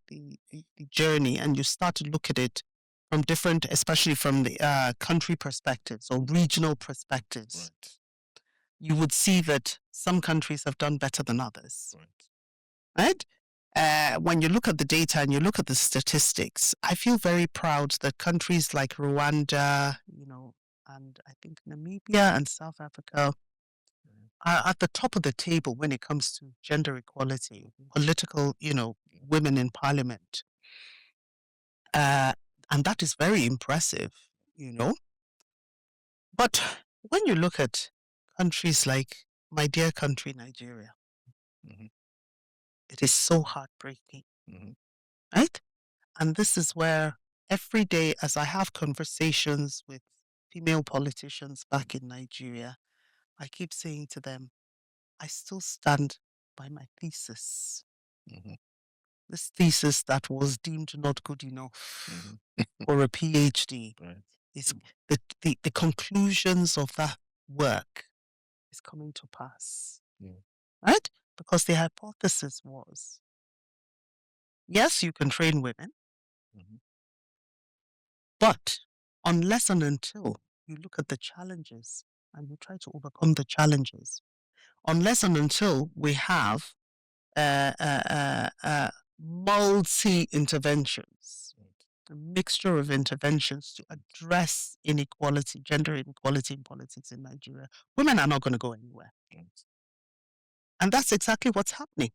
journey and you start to look at it from different, especially from the country perspectives or regional perspectives, you would see that some countries have done better than others. Right? When you look at the data and you look at the statistics, I feel very proud that countries like Rwanda, and I think Namibia and South Africa are at the top of the table when it comes to gender equality, political, women in parliament. And that is very impressive, But when you look at countries like my dear country, Nigeria, it is so heartbreaking, right? And this is where every day, as I have conversations with female politicians back in Nigeria, I keep saying to them, I still stand by my thesis. This thesis that was deemed not good enough for a PhD. Is the conclusions of that work is coming to pass. Right? Because the hypothesis was, yes, you can train women, but unless and until you look at the challenges and you try to overcome the challenges, unless and until we have multi-interventions, a mixture of interventions to address inequality, gender inequality in politics in Nigeria, women are not going to go anywhere. And that's exactly what's happening.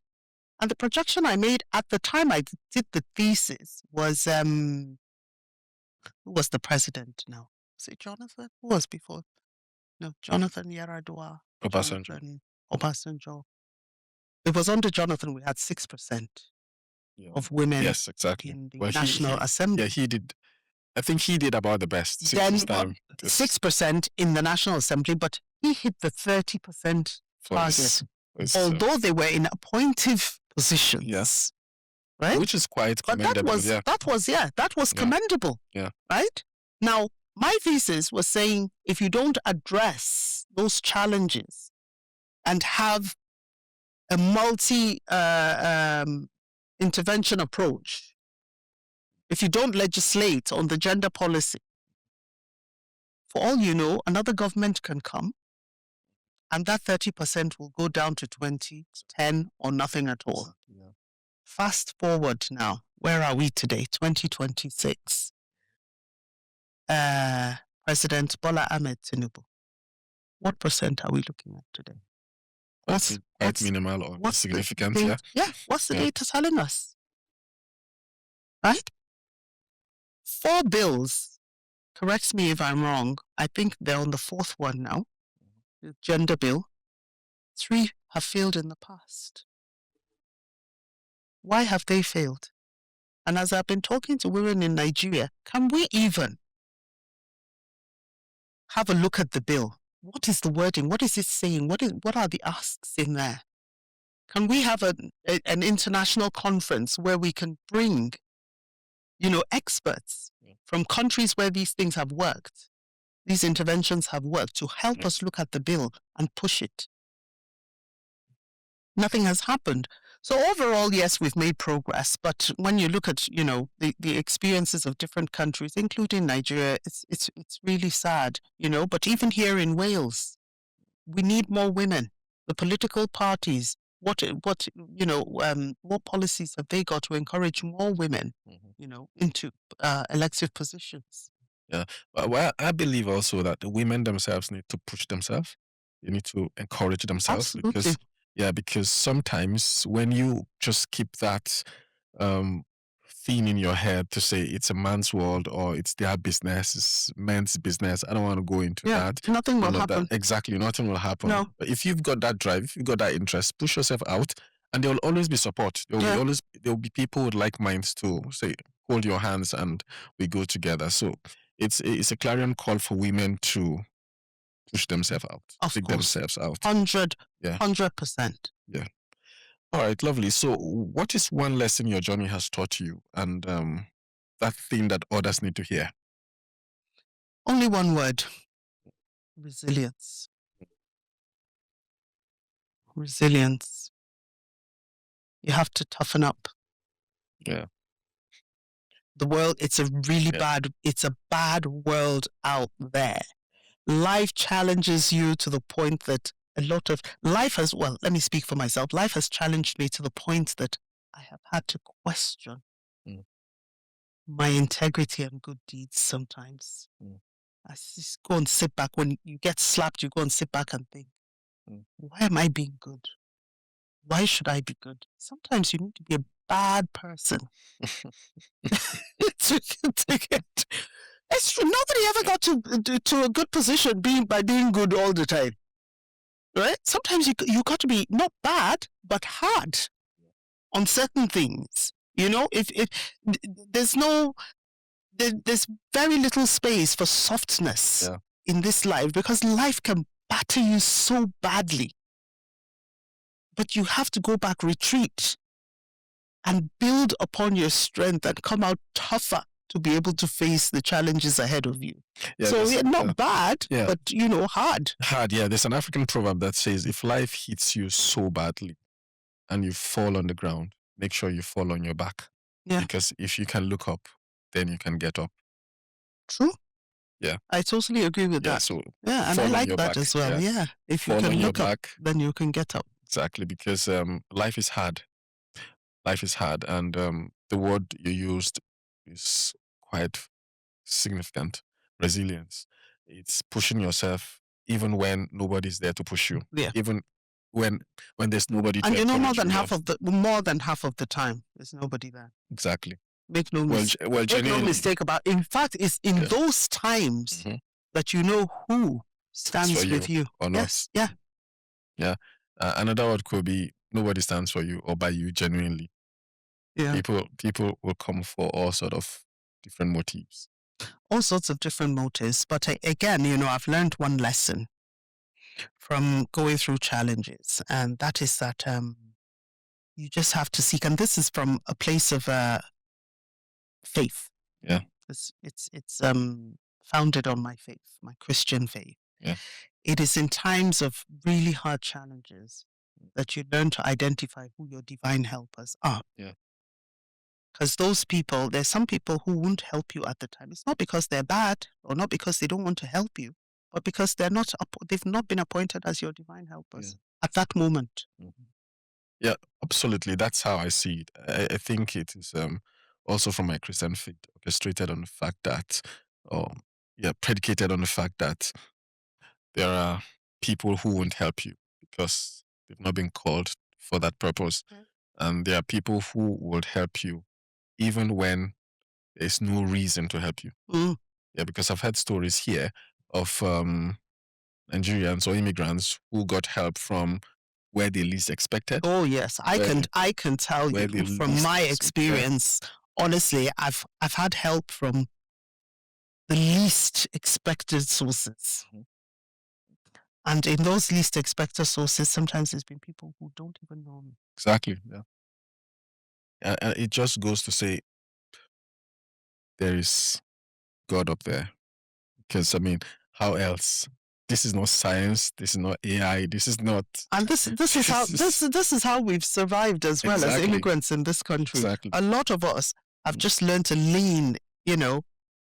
And the projection I made at the time I did the thesis was, who was the president now? Was it Jonathan? Who was before? No, Jonathan Yaradua. Obasanjo. It was under Jonathan we had 6% of women in the National Assembly. Yeah, he did. I think he did about the best. 6% in the National Assembly, but he hit the 30% target. Although they were in appointive positions. Yes. Right? Which is quite commendable. That was commendable. Yeah. Right? Now, my thesis was saying if you don't address those challenges and have a multi-intervention approach, if you don't legislate on the gender policy, for all you know, another government can come And that 30% will go down to 20, 10, or nothing at all. Yeah. Fast forward now. Where are we today? 2026. President Bola Ahmed Tinubu. What percent are we looking at today? Quite minimal or insignificant, yeah? yeah. Yeah, what's the data telling us? Right? 4 bills, correct me if I'm wrong, I think they're on the 4th one now, the gender bill. 3 have failed in the past. Why have they failed? And as I've been talking to women in Nigeria, can we even have a look at the bill? What is the wording? What is it saying? What are the asks in there? Can we have an international conference where we can bring, experts from countries where these things have worked, these interventions have worked, to help us look at the bill and push it? Nothing has happened. So overall, yes, we've made progress. But when you look at, the experiences of different countries, including Nigeria, it's really sad, But even here in Wales, we need more women. The political parties, what policies have they got to encourage more women, into elective positions? Yeah. Well, I believe also that the women themselves need to push themselves. They need to encourage themselves. Absolutely. Because sometimes when you just keep that thing in your head to say it's a man's world or it's their business, it's men's business, I don't want to go into that. Nothing will happen. Exactly, nothing will happen. No. But if you've got that drive, if you've got that interest, push yourself out, and there will always be support. There will be people with like minds to say, hold your hands and we go together. So it's a clarion call for women to push themselves out, take themselves out. 100%. Yeah. All right, lovely. So what is one lesson your journey has taught you, and that thing that others need to hear? Only one word: resilience. Resilience. You have to toughen up. Yeah. The world, it's a bad world out there. Life challenges you to the point that let me speak for myself. Life has challenged me to the point that I have had to question my integrity and good deeds sometimes. I just go and sit back. When you get slapped, you go and sit back and think, why am I being good? Why should I be good? Sometimes you need to be a bad person to get. It's true. Nobody ever got to a good position by being good all the time, right? Sometimes you got to be not bad but hard on certain things. If there's very little space for softness in this life, because life can batter you so badly. But you have to go back, retreat, and build upon your strength and come out tougher to be able to face the challenges ahead of you. Yeah, so not bad, but hard. Hard, yeah. There's an African proverb that says, if life hits you so badly and you fall on the ground, make sure you fall on your back. Yeah. Because if you can look up, then you can get up. True. Yeah. I totally agree with that. So and I like that back, as well. Yeah. If you can look up, then you can get up. Exactly, because life is hard. Life is hard, and the word you used is quite significant. Resilience. It's pushing yourself even when nobody's there to push you. Yeah. Even when there's nobody to encourage you. And more than half of the time, there's nobody there. Exactly. Make no mistake about. In fact, it's in those times that you know who stands with you or not. Yes. Yeah. Yeah. Another word could be nobody stands for you or by you genuinely. Yeah. People will come for all sort of different motives. All sorts of different motives. But again, I've learned one lesson from going through challenges, and that is that you just have to seek, and this is from a place of faith. Yeah. It's founded on my faith, my Christian faith. Yeah. It is in times of really hard challenges that you learn to identify who your divine helpers are. Yeah. Because there's some people who won't help you at the time. It's not because they're bad or not because they don't want to help you, but because they've not been appointed as your divine helpers at that moment. Yeah, absolutely. That's how I see it. I think it is also from my Christian faith orchestrated on the fact that, predicated on the fact that there are people who won't help you because they've not been called for that purpose. And there are people who will help you even when there's no reason to help you. Yeah, because I've had stories here of Nigerians or immigrants who got help from where they least expected. Oh yes, I can tell you from my experience. Honestly, I've had help from the least expected sources. And in those least expected sources, sometimes it's been people who don't even know me. Exactly. Yeah. And it just goes to say there is God up there. Because I mean, how else? This is not science. This is not AI. This is not. And this is how we've survived as well as immigrants in this country. Exactly. A lot of us have just learned to lean,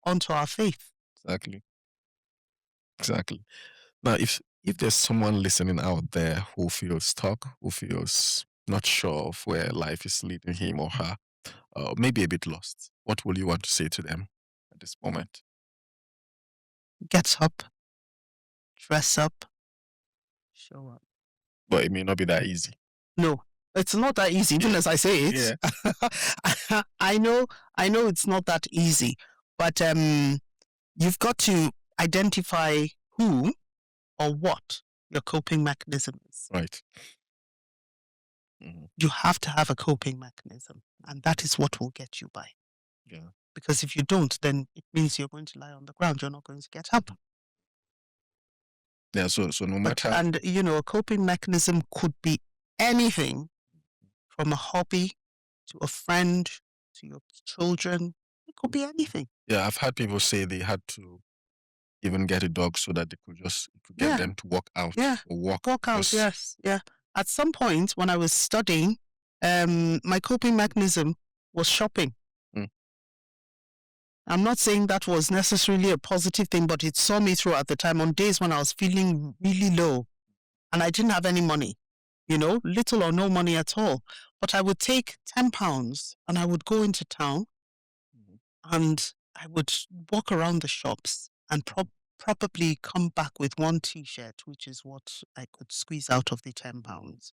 onto our faith. Exactly. Now, if there's someone listening out there who feels stuck, who feels not sure of where life is leading him or her, maybe a bit lost, what will you want to say to them at this moment? Get up, dress up, show up. But it may not be that easy. No, it's not that easy, even as I say it. Yeah. I know it's not that easy, but you've got to identify who or what your coping mechanism is. Right. You have to have a coping mechanism, and that is what will get you by. Yeah. Because if you don't, then it means you're going to lie on the ground. You're not going to get up. Yeah, so no matter... And, a coping mechanism could be anything from a hobby to a friend to your children. It could be anything. Yeah, I've had people say they had to even get a dog so that they could get them to walk out. Yeah, or walk out, yes. Yeah. At some point when I was studying, my coping mechanism was shopping. I'm not saying that was necessarily a positive thing, but it saw me through at the time on days when I was feeling really low and I didn't have any money, little or no money at all. But I would take £10 and I would go into town and I would walk around the shops and probably come back with one T-shirt, which is what I could squeeze out of the £10.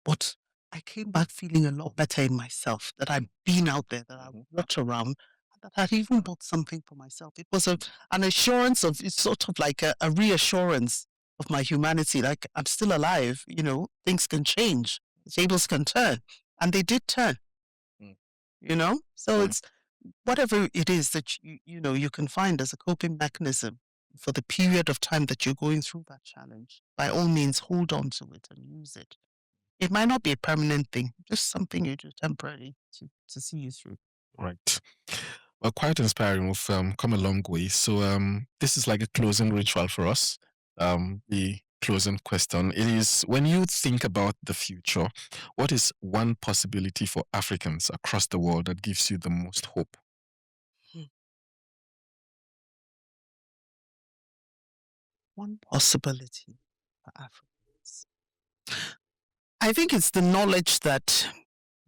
But I came back feeling a lot better in myself, that I'd been out there, that I walked around, that I'd even bought something for myself. It was an assurance of, it's sort of like a reassurance of my humanity, like I'm still alive, things can change, the tables can turn. And they did turn, So it's whatever it is that you can find as a coping mechanism for the period of time that you're going through that challenge. By all means, hold on to it and use it. It might not be a permanent thing, just something you do temporarily to see you through. Right. Well, quite inspiring. We've come a long way. So this is like a closing ritual for us. The closing question. It is, when you think about the future, what is one possibility for Africans across the world that gives you the most hope? One possibility for Africans. I think it's the knowledge that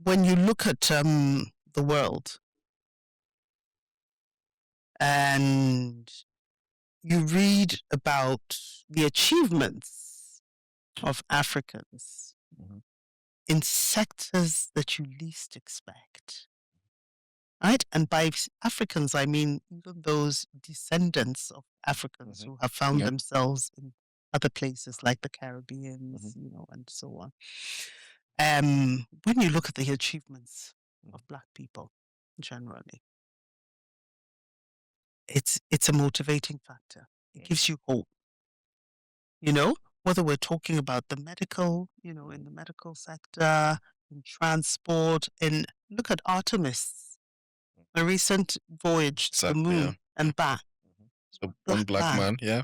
when you look at the world and you read about the achievements of Africans in sectors that you least expect, right? And by Africans, I mean even those descendants of Africans who have found themselves in other places like the Caribbean, and so on. When you look at the achievements of Black people generally, it's a motivating factor. It gives you hope. Whether we're talking about the medical, in the medical sector, in transport, and look at Artemis, a recent voyage to the moon and back. So one black man, yeah.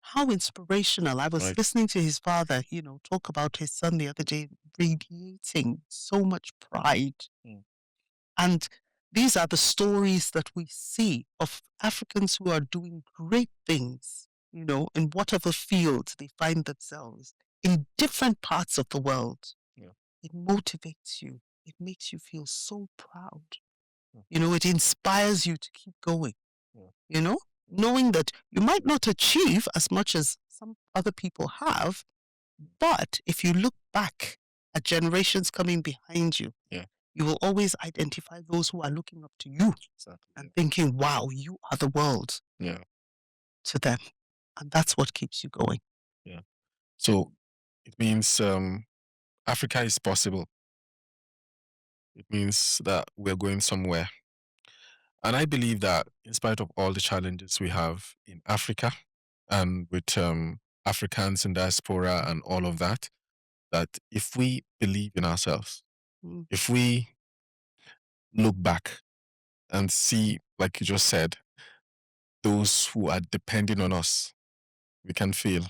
How inspirational. I was listening to his father, talk about his son the other day, radiating so much pride. And these are the stories that we see of Africans who are doing great things, in whatever field they find themselves in different parts of the world, it motivates you. It makes you feel so proud. It inspires you to keep going, knowing that you might not achieve as much as some other people have, but if you look back at generations coming behind you, you will always identify those who are looking up to you and thinking, wow, you are the world to them. And that's what keeps you going. So it means Africa is possible. It means that we're going somewhere. And I believe that in spite of all the challenges we have in Africa and with Africans in diaspora and all of that, that if we believe in ourselves, if we look back and see, like you just said, those who are depending on us, we can feel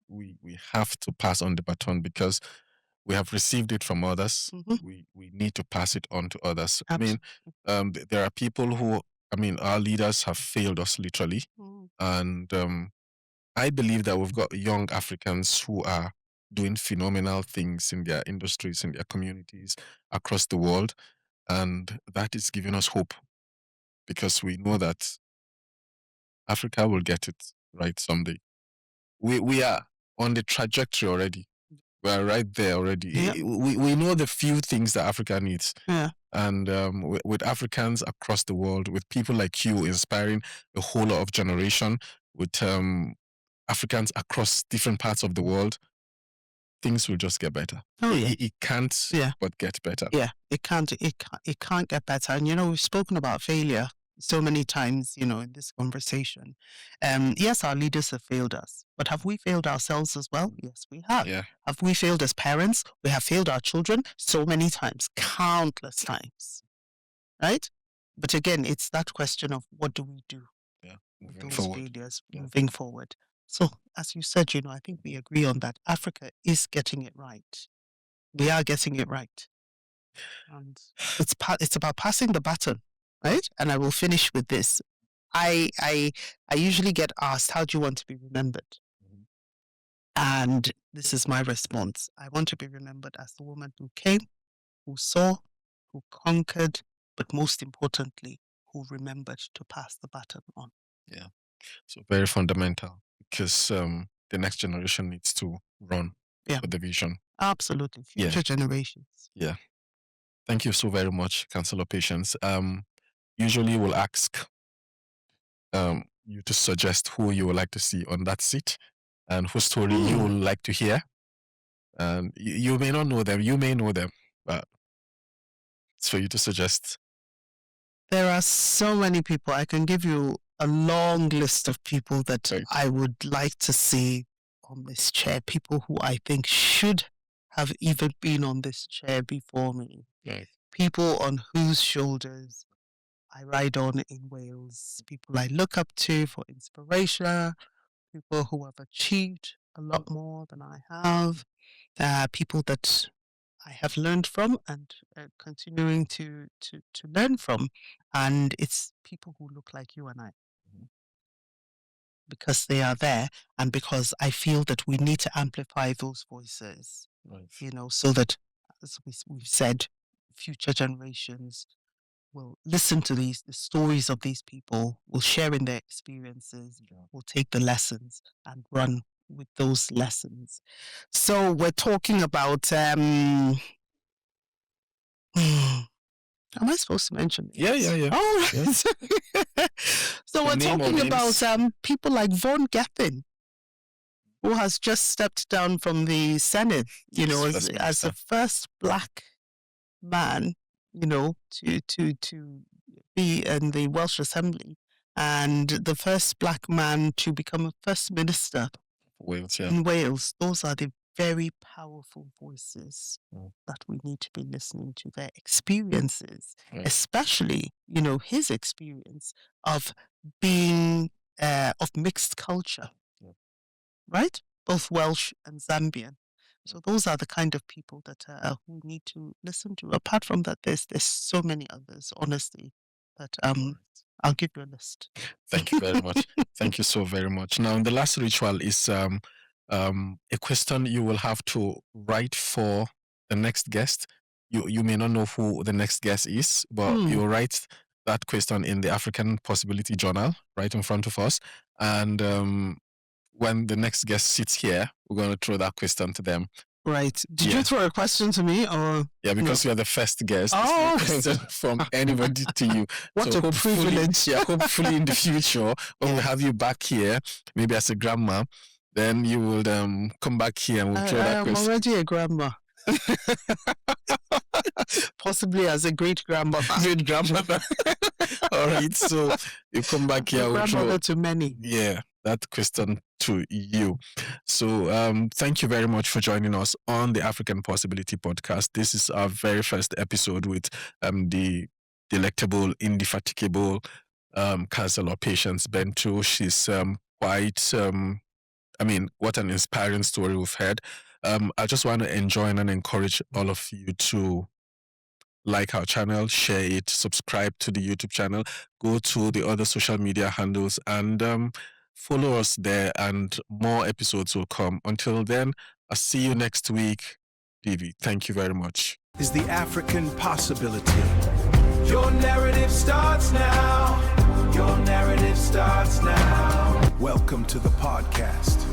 we have to pass on the baton because we have received it from others. We need to pass it on to others. Absolutely. I mean, there are people who, our leaders have failed us literally. And I believe that we've got young Africans who are doing phenomenal things in their industries, in their communities across the world. And that is giving us hope because we know that Africa will get it right someday. We are on the trajectory already. We are right there already. Yeah. We know the few things that Africa needs. Yeah. And with Africans across the world, with people like you inspiring a whole lot of generation, with Africans across different parts of the world, things will just get better. Oh, yeah. It can't but get better. Yeah, it can't get better. And, we've spoken about failure so many times, in this conversation. Yes, our leaders have failed us, but have we failed ourselves as well? Yes, we have. Yeah. Have we failed as parents? We have failed our children so many times, countless times, right? But again, it's that question of what do we do with those failures moving forward? So, as you said, I think we agree on that. Africa is getting it right. We are getting it right. And it's about passing the baton, right? And I will finish with this. I usually get asked, how do you want to be remembered? And this is my response. I want to be remembered as the woman who came, who saw, who conquered, but most importantly, who remembered to pass the baton on. Yeah. So very fundamental because the next generation needs to run with the vision. Absolutely. Future generations. Yeah. Thank you so very much, Councillor Patience. Usually we'll ask you to suggest who you would like to see on that seat and whose story you would like to hear. And you may not know them, you may know them, but it's for you to suggest. There are so many people. I can give you a long list of people that I would like to see on this chair, people who I think should have even been on this chair before me. People on whose shoulders I ride on in Wales, people I look up to for inspiration, people who have achieved a lot more than I have, people that I have learned from and continuing to learn from. And it's people who look like you and I. Because they are there and because I feel that we need to amplify those voices, so that, as we've said, future generations will listen to the stories of these people, will share in their experiences, will take the lessons and run with those lessons. So we're talking about, am I supposed to mention it? Yeah. Oh, right. So we're talking about people like Von Geffen, who has just stepped down from the Senate, as the first black man, to be in the Welsh Assembly and the first black man to become a first minister in Wales. Those are the very powerful voices that we need to be listening to, their experiences, especially, his experience of being of mixed culture, right? Both Welsh and Zambian. So those are the kind of people that we need to listen to. Apart from that, there's so many others, honestly, that I'll give you a list. Thank you very much. Thank you so very much. Now, the last ritual is a question you will have to write for the next guest. You may not know who the next guest is, but you write that question in the African Possibility Journal right in front of us. And when the next guest sits here, we're going to throw that question to them. Right. Did you throw a question to me or? Yeah, because you're the first guest. Oh, from anybody to you. What a privilege. Yeah, hopefully in the future, when we have you back here, maybe as a grandma, then you will come back here and we'll throw that question. I'm already a grandma. Possibly as a great grandmother. Great grandmother. All right, so you come back here. Grandmother to many. Yeah, that question to you. So thank you very much for joining us on the African Possibility Podcast. This is our very first episode with the delectable, indefatigable Councillor Patience Bentu. She's quite, what an inspiring story we've heard. I just want to enjoin and encourage all of you to like our channel, share it, subscribe to the YouTube channel, go to the other social media handles and follow us there, and more episodes will come. Until then, I'll see you next week. Divi, thank you very much. Is the African possibility. Your narrative starts now. Your narrative starts now. Welcome to the podcast.